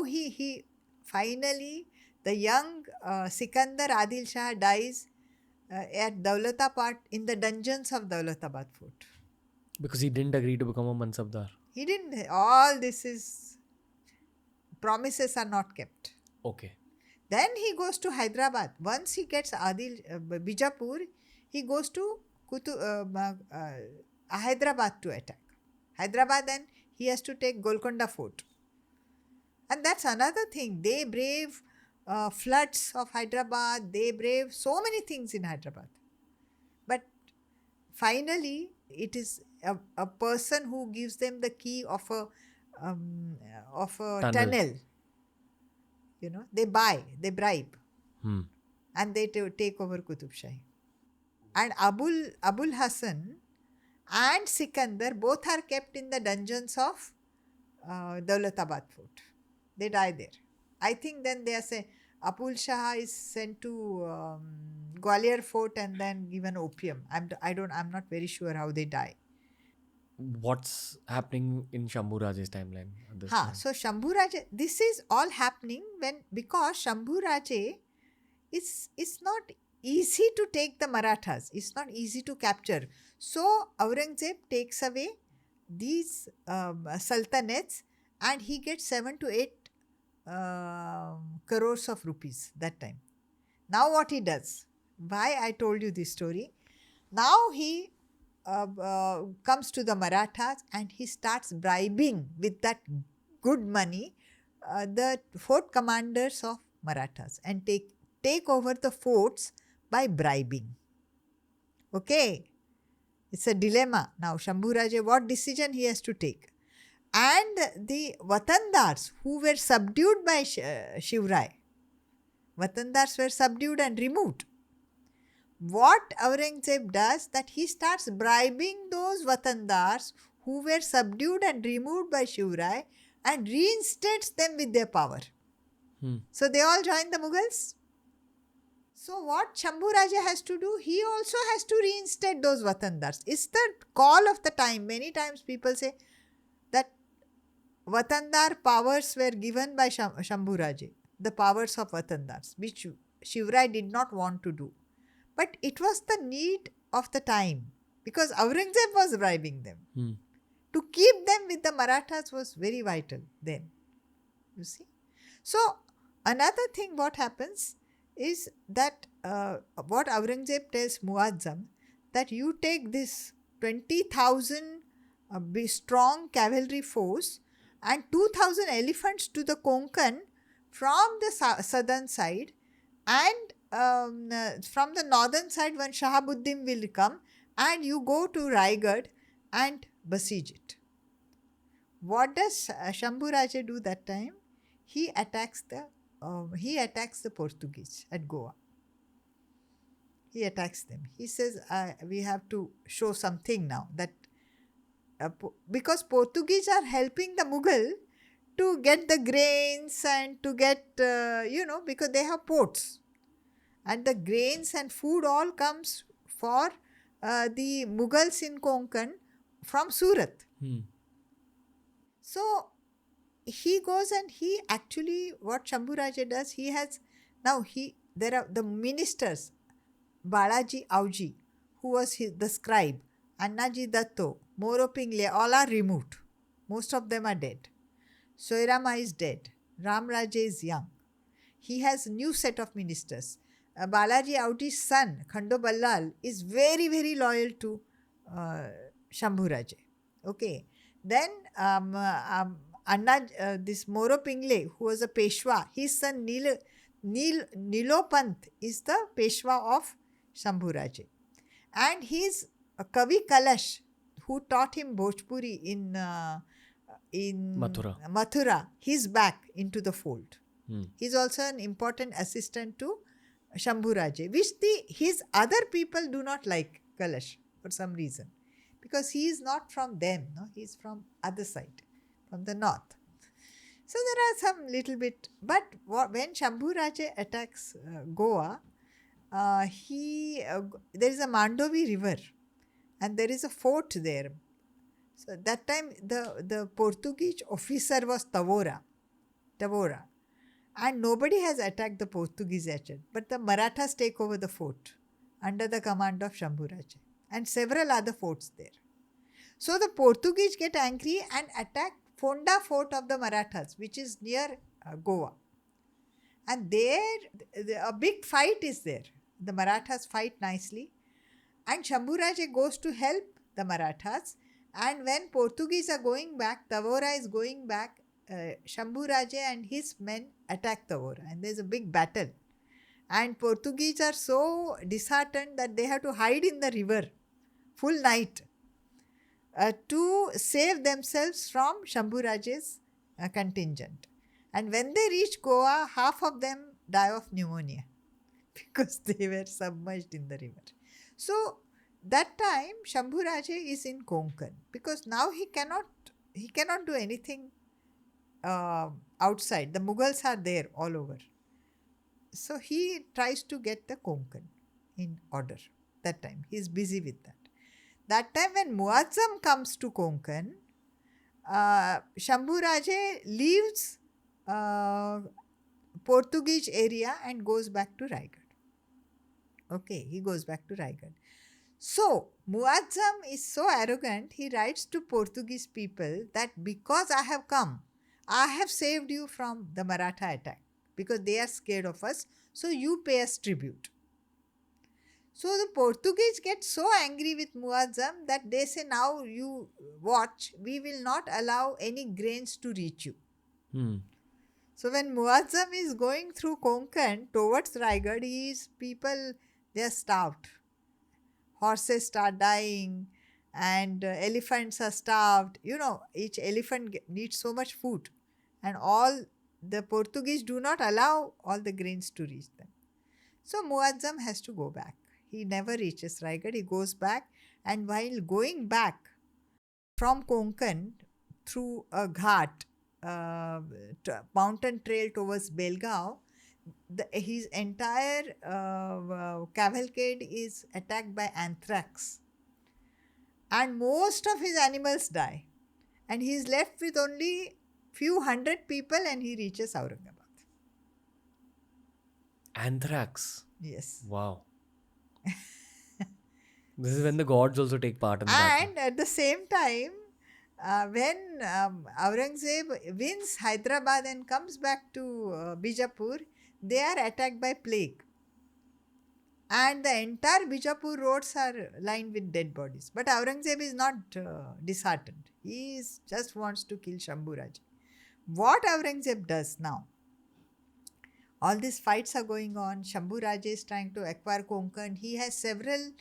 he finally, the young Sikandar Adil Shah dies at Daulatabad, in the dungeons of Daulatabad fort. Because he didn't agree to become a Mansabdar. He didn't. All this is, promises are not kept. Okay. Then he goes to Hyderabad. Once he gets Bijapur, he goes to Hyderabad to attack. Hyderabad, then he has to take Golconda Fort. And that's another thing. They brave floods of Hyderabad. They brave so many things in Hyderabad. But finally, it is a person who gives them the key of a tunnel. They bribe. And they take over Qutub Shahi. And Abul Hasan and Sikandar both are kept in the dungeons of Daulatabad fort. They die there. I think then they say Abul Shah is sent to Gwalior fort and then given opium. I'm not very sure how they die. What's happening in Shambhu Raje's timeline at this time? So Shambhu Raje, this is all happening because Shambhu Raje, it's not easy to take the Marathas. It's not easy to capture. So Aurangzeb takes away these sultanates and he gets 7 to 8 crores of rupees that time. Now what he does, why I told you this story, now he comes to the Marathas and he starts bribing with that good money the fort commanders of Marathas and take over the forts by bribing. Okay, it's a dilemma. Now Shambhu Raje, what decision he has to take? And the Watandars who were subdued by Shivrai, Watandars were subdued and removed. What Aurangzeb does, that he starts bribing those Watandars who were subdued and removed by Shivrai and reinstates them with their power. So they all join the Mughals. So what Shambhu Raja has to do, he also has to reinstate those Watandars. It's the call of the time. Many times people say that Watandar powers were given by Shambhu Raja, the powers of Watandars, which Shivrai did not want to do. But it was the need of the time because Aurangzeb was bribing them. To keep them with the Marathas was very vital then. You see? So another thing what happens is that what Aurangzeb tells Muazzam, that you take this 20,000 a big, strong cavalry force and 2,000 elephants to the Konkan from the southern side, and from the northern side when Shahabuddin will come, and you go to Raigad and besiege it. What does Shambhu Raje do that time? He attacks the Portuguese at Goa. He attacks them. He says, we have to show something now, that because Portuguese are helping the Mughal to get the grains and to get, because they have ports. And the grains and food all comes for the Mughals in Konkan from Surat. So he goes and he actually, what Shambhu Raje does, there are the ministers, Balaji Auji, who was the scribe, Annaji Datto, Moro Pingle, all are removed. Most of them are dead. Soirama is dead. Ram Raje is young. He has a new set of ministers. Balaji Auji's son, Khando Ballal, is very, very loyal to Shambhu Raje. Okay. Then this Moro Pingle, who was a Peshwa, his son Nilopant is the Peshwa of Shambhu Raje. And his Kavi Kalash, who taught him Bhojpuri in Mathura, he's back into the fold. He's also an important assistant to Shambhu Raje, which his other people do not like Kalash for some reason. Because he is not from them, no? He is from other side, from the north. So there are some little bit, but when Shambhu Raje attacks Goa, there is a Mandovi river and there is a fort there. So that time the Portuguese officer was Tavora. And nobody has attacked the Portuguese yet. But the Marathas take over the fort under the command of Shambhu Raje and several other forts there. So the Portuguese get angry and attack Fonda fort of the Marathas, which is near Goa. And there a big fight is there. The Marathas fight nicely. And Shambhu Raje goes to help the Marathas. And when Portuguese are going back, Tavora is going back, Shambhu Raje and his men attack Tavora. And there's a big battle. And Portuguese are so disheartened that they have to hide in the river full night to save themselves from Shambhu Raje's contingent. And when they reach Goa, half of them die of pneumonia because they were submerged in the river. So that time Shambhu Raje is in Konkan because now he cannot do anything outside. The Mughals are there all over. So he tries to get the Konkan in order. That time he is busy with that. That time when Muazzam comes to Konkan, Shambhu Raje leaves Portuguese area and goes back to Raigad. Okay, he goes back to Raigad. So, Muazzam is so arrogant, he writes to Portuguese people that because I have come, I have saved you from the Maratha attack because they are scared of us, so you pay us tribute. So the Portuguese get so angry with Muazzam that they say, now you watch, we will not allow any grains to reach you. So when Muazzam is going through Konkan towards Raigad, people, they are starved. Horses start dying and elephants are starved. Each elephant needs so much food and all the Portuguese do not allow all the grains to reach them. So Muazzam has to go back. He never reaches Raigad. He goes back, and while going back from Konkan through a ghat, mountain trail towards Belgaum, his entire cavalcade is attacked by anthrax. And most of his animals die. And he is left with only few hundred people and he reaches Aurangabad. Anthrax? Yes. Wow. This is when the gods also take part in that. And at the same time, when Aurangzeb wins Hyderabad and comes back to Bijapur, they are attacked by plague. and the entire Bijapur roads are lined with dead bodies. But Aurangzeb is not disheartened. Just wants to kill Shambhu Raje. What Aurangzeb does now, all these fights are going on. Shambhu Raje is trying to acquire Konkan. He has several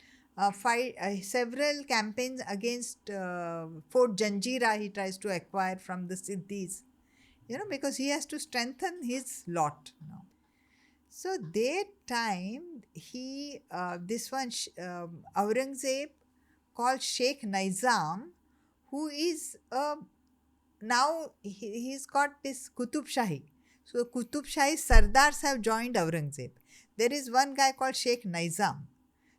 campaigns against Fort Janjira. He tries to acquire from the Siddhis, because he has to strengthen his lot now. So that time Aurangzeb called Sheikh Nizam, who is now he's got this Qutub Shahi. So Qutub Shahi Sardars have joined Aurangzeb. There is one guy called Sheikh Nizam.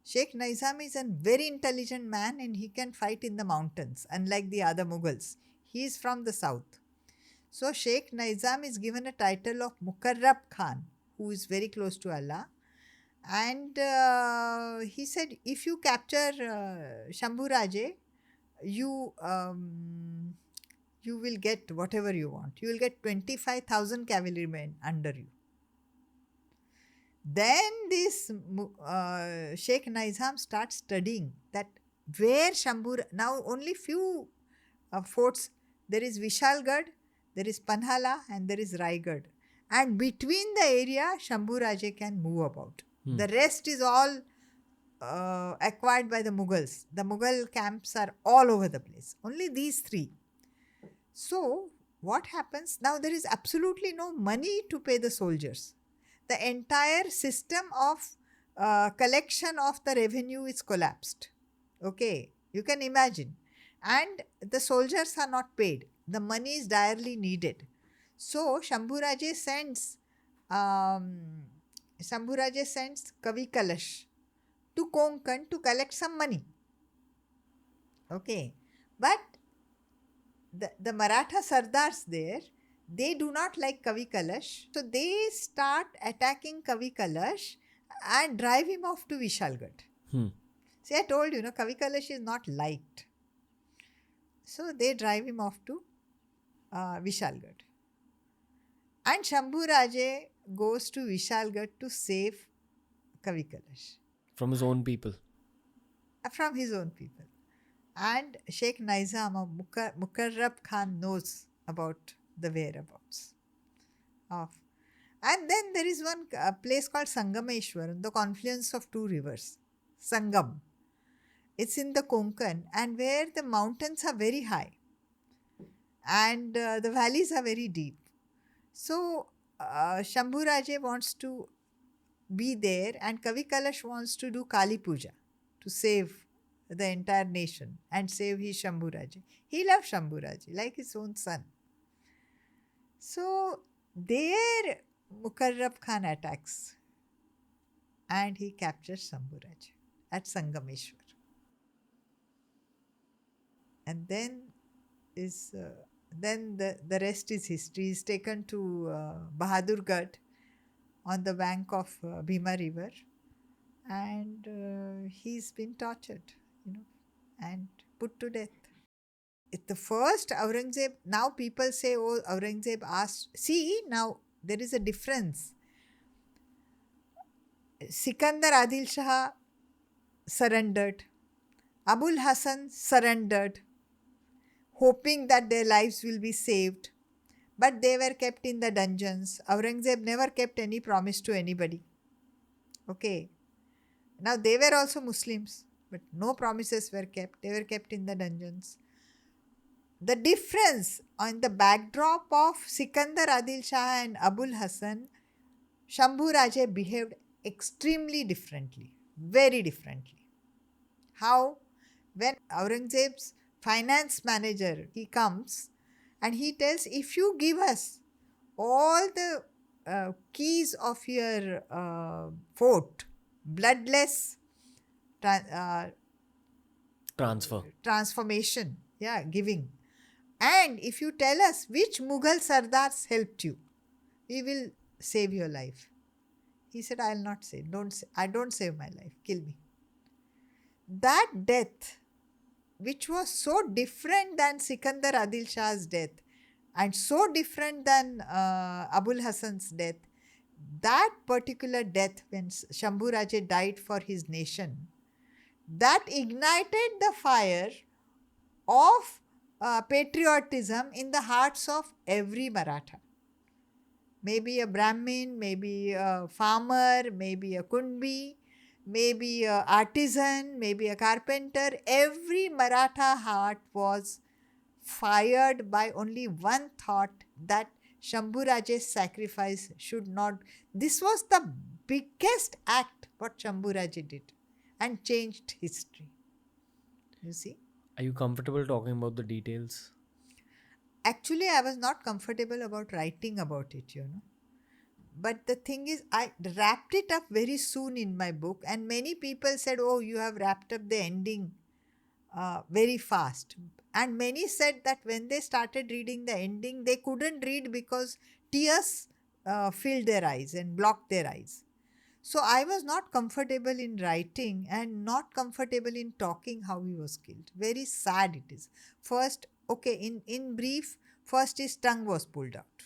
Sheikh Nizam is a very intelligent man and he can fight in the mountains, unlike the other Mughals. He is from the south. So Sheikh Nizam is given a title of Mukarrab Khan, who is very close to Allah. And he said, if you capture Shambhu Raje, you will get whatever you want. You will get 25,000 cavalrymen under you. Then this Sheikh Nizam starts studying that where Shambhu... Now only few forts. There is Vishalgarh, there is Panhala and there is Raigad. And between the area, Shambhu Raje can move about. The rest is all acquired by the Mughals. The Mughal camps are all over the place. Only these three. So, what happens? Now, there is absolutely no money to pay the soldiers. The entire system of collection of the revenue is collapsed. Okay, you can imagine. And the soldiers are not paid. The money is direly needed. So, Shambhu Raje sends Kavi Kalash to Konkan to collect some money. Okay, but the Maratha Sardars there, they do not like Kavi Kalash. So, they start attacking Kavi Kalash and drive him off to Vishalgarh. See, I told you, Kavi Kalash is not liked. So, they drive him off to Vishalgarh. And Shambhu Raje goes to Vishalgarh to save Kavi Kalash. From his own people. From his own people. And Sheikh Nizam or Mukarrab Khan knows about the whereabouts of. And then there is one place called Sangameshwar, the confluence of two rivers. Sangam. It's in the Konkan and where the mountains are very high and the valleys are very deep. So, Shambhu Raje wants to be there and Kavi Kalash wants to do Kali Puja to save the entire nation and save his Shambhu Raje. He loves Shambhu Raje like his own son. So, there Mukarrab Khan attacks and he captures Shambhu Raje at Sangameshwar. And then the rest is history. He's taken to Bahadurgarh on the bank of Bhima river and he's been tortured, and put to death. It's the first Aurangzeb. Now people say, oh, Aurangzeb asked. See, now there is a difference. Sikandar Adil Shah surrendered. Abul Hasan surrendered, hoping that their lives will be saved. But they were kept in the dungeons. Aurangzeb never kept any promise to anybody. Okay. Now they were also Muslims, but no promises were kept. They were kept in the dungeons. The difference on the backdrop of Sikandar Adil Shah and Abul Hasan, Shambhu Raje behaved extremely differently, very differently. How? When Aurangzeb's finance manager, he comes and he tells, if you give us all the keys of your fort, bloodless transformation, giving. And if you tell us which Mughal Sardars helped you, we will save your life. He said, I will not save. I don't save my life. Kill me. That death, which was so different than Sikandar Adil Shah's death and so different than Abul Hasan's death, that particular death when Shambhu Raje died for his nation, that ignited the fire of patriotism in the hearts of every Maratha. Maybe a Brahmin, maybe a farmer, maybe a Kunbi, maybe a artisan, maybe a carpenter. Every Maratha heart was fired by only one thought, that Shambhu Raje's sacrifice should not. This was the biggest act what Shambhu Raje did and changed history. You see? Are you comfortable talking about the details? Actually, I was not comfortable about writing about it, But the thing is, I wrapped it up very soon in my book, and many people said, "Oh, you have wrapped up the ending very fast." And many said that when they started reading the ending, they couldn't read because tears filled their eyes and blocked their eyes. So I was not comfortable in writing and not comfortable in talking how he was killed. Very sad it is. First, okay, in brief, first his tongue was pulled out.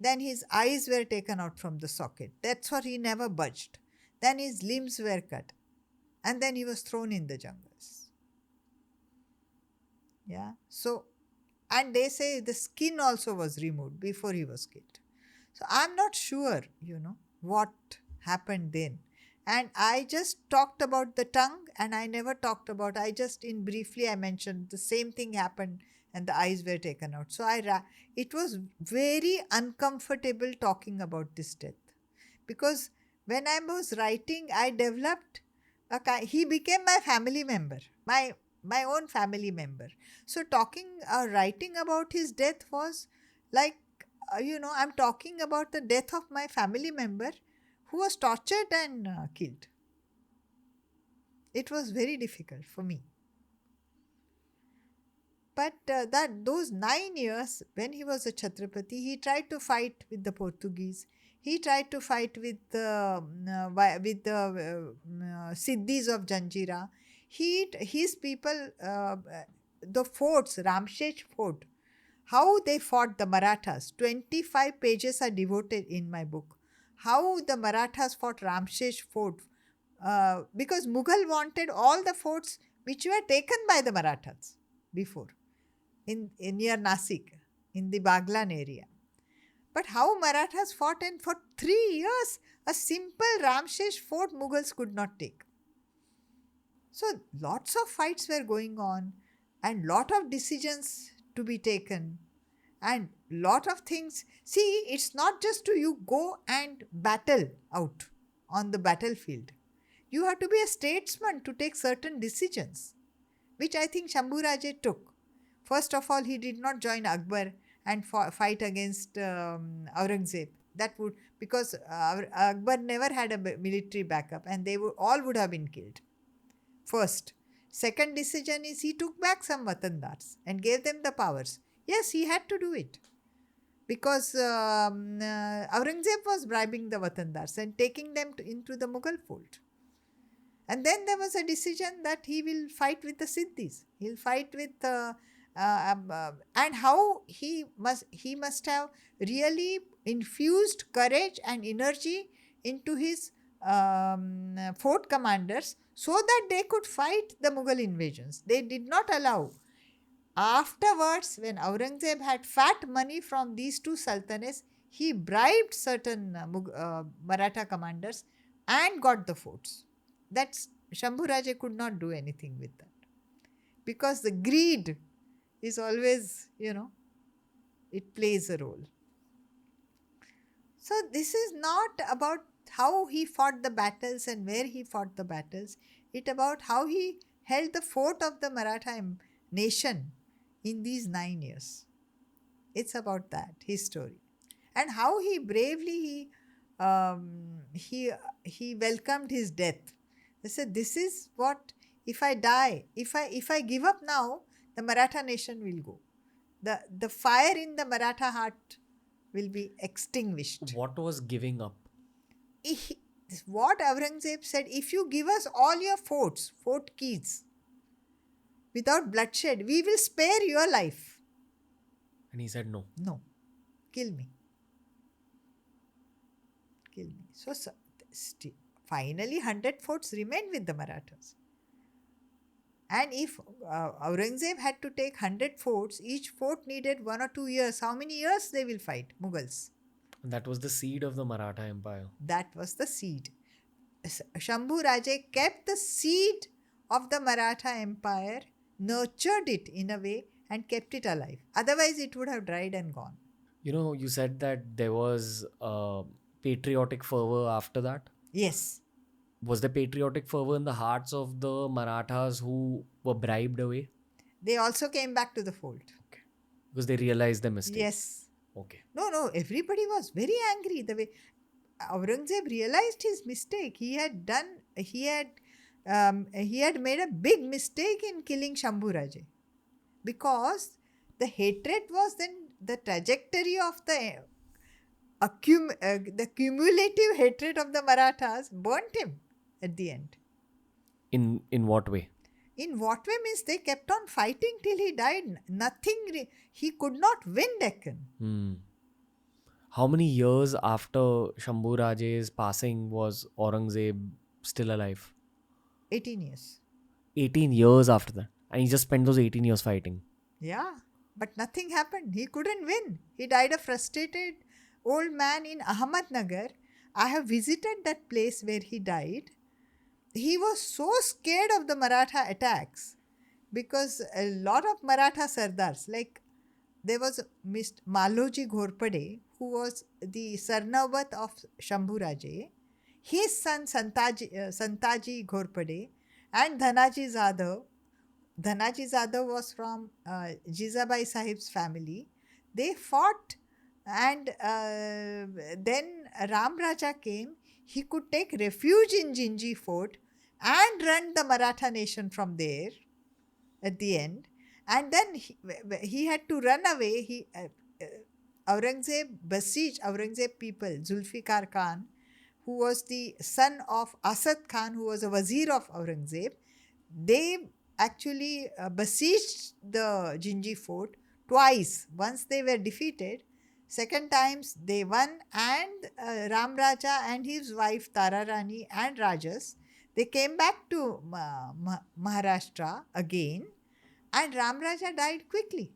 Then his eyes were taken out from the socket. That's what he never budged. Then his limbs were cut. And then he was thrown in the jungles. Yeah. So, and they say the skin also was removed before he was killed. So I'm not sure, what happened then. And I just talked about the tongue, and I never talked about, I mentioned the same thing happened and the eyes were taken out. So it was very uncomfortable talking about this death, because when I was writing, I developed he became my family member, my own family member. So writing about his death was like, I'm talking about the death of my family member who was tortured and killed. It was very difficult for me. But those 9 years when he was a Chhatrapati, he tried to fight with the Portuguese. He tried to fight with the Siddhis of Janjira. His people, the forts, Ramshesh Fort, how they fought the Marathas. 25 pages are devoted in my book. How the Marathas fought Ramshesh Fort, because Mughal wanted all the forts which were taken by the Marathas before, in near Nasik, in the Baglan area. But how Marathas fought, and for 3 years, a simple Ramshesh Fort Mughals could not take. So lots of fights were going on, and lot of decisions to be taken, and lot of things. See, it's not just you go and battle out on the battlefield. You have to be a statesman to take certain decisions, which I think Shambhu Raje took. First of all, he did not join Akbar and fight against Aurangzeb. That would, because Akbar never had a military backup, and they all would have been killed. First. Second decision is he took back some Watandars and gave them the powers. Yes, he had to do it, because Aurangzeb was bribing the Watandars and taking them into the Mughal fold. And then there was a decision that he will fight with the Siddhis. He'll fight with and how he must have really infused courage and energy into his fort commanders, so that they could fight the Mughal invasions. They did not allow. Afterwards, when Aurangzeb had fat money from these two sultanates, he bribed certain Maratha commanders and got the forts. That's Shambhu Raje could not do anything with that, because the greed is always, it plays a role. So this is not about how he fought the battles and where he fought the battles. It's about how he held the fort of the Maratha nation in these 9 years. It's about that, his story. And how he bravely he welcomed his death. He said, this is what, if I die, if I give up now, the Maratha nation will go. The fire in the Maratha heart will be extinguished. What was giving up? What Aurangzeb said, if you give us all your forts, fort keys, without bloodshed, we will spare your life. And he said no. No. Kill me. So, finally 100 forts remained with the Marathas. And if Aurangzeb had to take 100 forts, each fort needed 1 or 2 years. How many years they will fight? Mughals. And that was the seed of the Maratha Empire. That was the seed. Shambhu Raje kept the seed of the Maratha Empire, nurtured it in a way, and kept it alive. Otherwise, it would have dried and gone. You know, you said that there was patriotic fervor after that. Yes. Was there patriotic fervor in the hearts of the Marathas who were bribed away? They also came back to the fold. Okay. Because they realized their mistake. Yes. Okay. No, everybody was very angry the way Aurangzeb realized his mistake. He had made a big mistake in killing Shambhu Raje, because the hatred was then the trajectory of the cumulative hatred of the Marathas burnt him at the end. In what way? In what way means they kept on fighting till he died. He could not win Deccan. How many years after Shambhu Raje's passing was Aurangzeb still alive? 18 years. 18 years after that. And he just spent those 18 years fighting. Yeah, but nothing happened. He couldn't win. He died a frustrated old man in Ahmednagar. I have visited that place where he died. He was so scared of the Maratha attacks because a lot of Maratha Sardars, like there was Mr. Maloji Ghorpade, who was the Sarnavat of Shambhu Raje, his son Santaji Ghorpade, and Dhanaji Zadav. Dhanaji Zadav was from Jizabai Sahib's family. They fought, and then Ram Raja came. He could take refuge in Jinji Fort and run the Maratha nation from there at the end. And then he had to run away. Aurangzeb besieged Aurangzeb people, Zulfikar Khan, who was the son of Asad Khan, who was a wazir of Aurangzeb. They actually besieged the Jinji fort twice. Once they were defeated, second times they won, and Ram Raja and his wife Tara Rani and Rajas, they came back to Maharashtra again, and Ram Raja died quickly.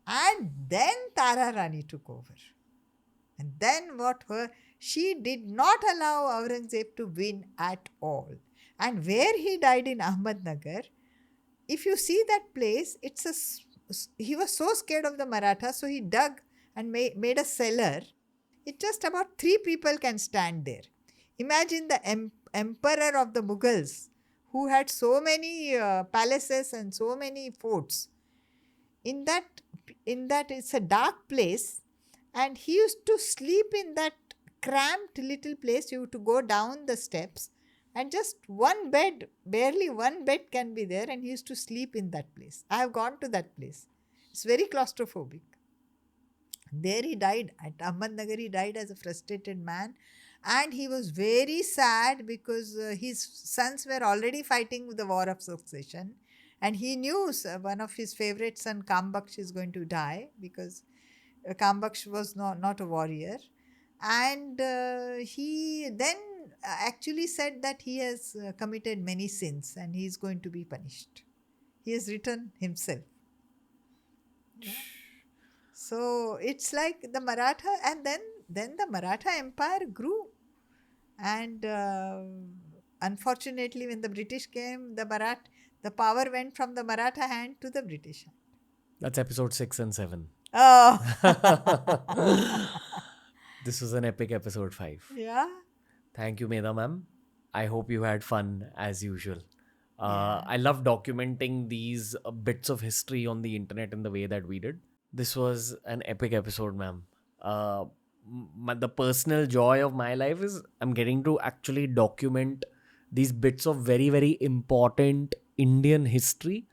And then Tara Rani took over. And then she did not allow Aurangzeb to win at all. And where he died in Ahmednagar, if you see that place, he was so scared of the Marathas, so he dug and made a cellar. It's just about 3 people can stand there. Imagine the emperor of the Mughals, who had so many palaces and so many forts. In that it's a dark place, and he used to sleep in that cramped little place. You have to go down the steps, and just one bed, barely one bed can be there, and he used to sleep in that place. I have gone to that place. It's very claustrophobic. There he died. At Ahmednagar, he died as a frustrated man, and he was very sad because his sons were already fighting the war of succession, and he knew one of his favorite son, Kambaksh, is going to die because Kambaksh was not a warrior. And he then actually said that he has committed many sins and he is going to be punished. He has written himself. Yeah. So it's like the Maratha, and then the Maratha Empire grew. And unfortunately, when the British came, the power went from the Maratha hand to the British hand. That's episode 6 and 7. Oh. This was an epic episode 5. Yeah. Thank you, Medha ma'am. I hope you had fun as usual. I love documenting these bits of history on the internet in the way that we did. This was an epic episode, ma'am. The personal joy of my life is I'm getting to actually document these bits of very, very important Indian history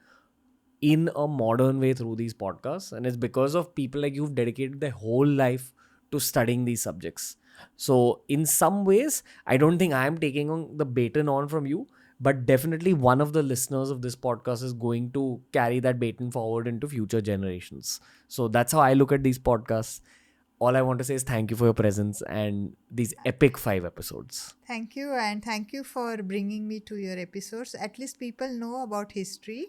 in a modern way through these podcasts. And it's because of people like you who've dedicated their whole life to studying these subjects. So in some ways, I don't think I'm taking on the baton on from you, but definitely one of the listeners of this podcast is going to carry that baton forward into future generations. So that's how I look at these podcasts. all I want to say is thank you for your presence and these epic 5 episodes. Thank you, and thank you for bringing me to your episodes. At least people know about history.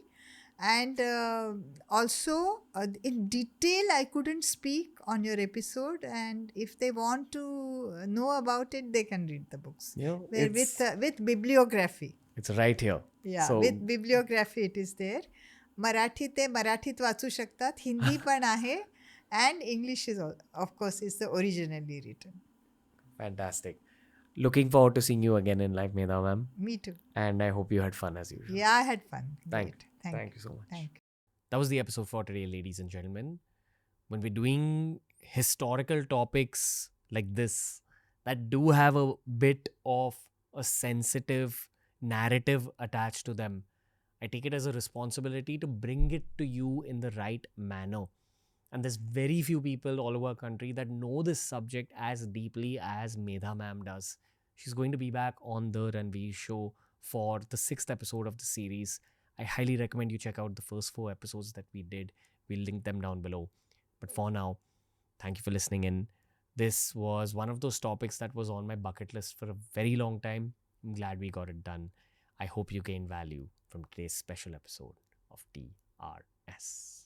And also, in detail, I couldn't speak on your episode. And if they want to know about it, they can read the books. With bibliography. It's right here. Yeah, with bibliography it is there. Marathi ते मराठीत वाचू शकतात, हिंदी पण आहे, and English is, of course, is the originally written. Fantastic. Looking forward to seeing you again in live, Medha ma'am. Me too. And I hope you had fun as usual. Yeah, I had fun. Thank you so much. Thank you. That was the episode for today, ladies and gentlemen. When we're doing historical topics like this that do have a bit of a sensitive narrative attached to them, I take it as a responsibility to bring it to you in the right manner. And there's very few people all over our country that know this subject as deeply as Medha ma'am does. She's going to be back on the Ranveer Show for the 6th episode of the series. I highly recommend you check out the first 4 episodes that we did. We'll link them down below. But for now, thank you for listening in. This was one of those topics that was on my bucket list for a very long time. I'm glad we got it done. I hope you gain value from today's special episode of TRS.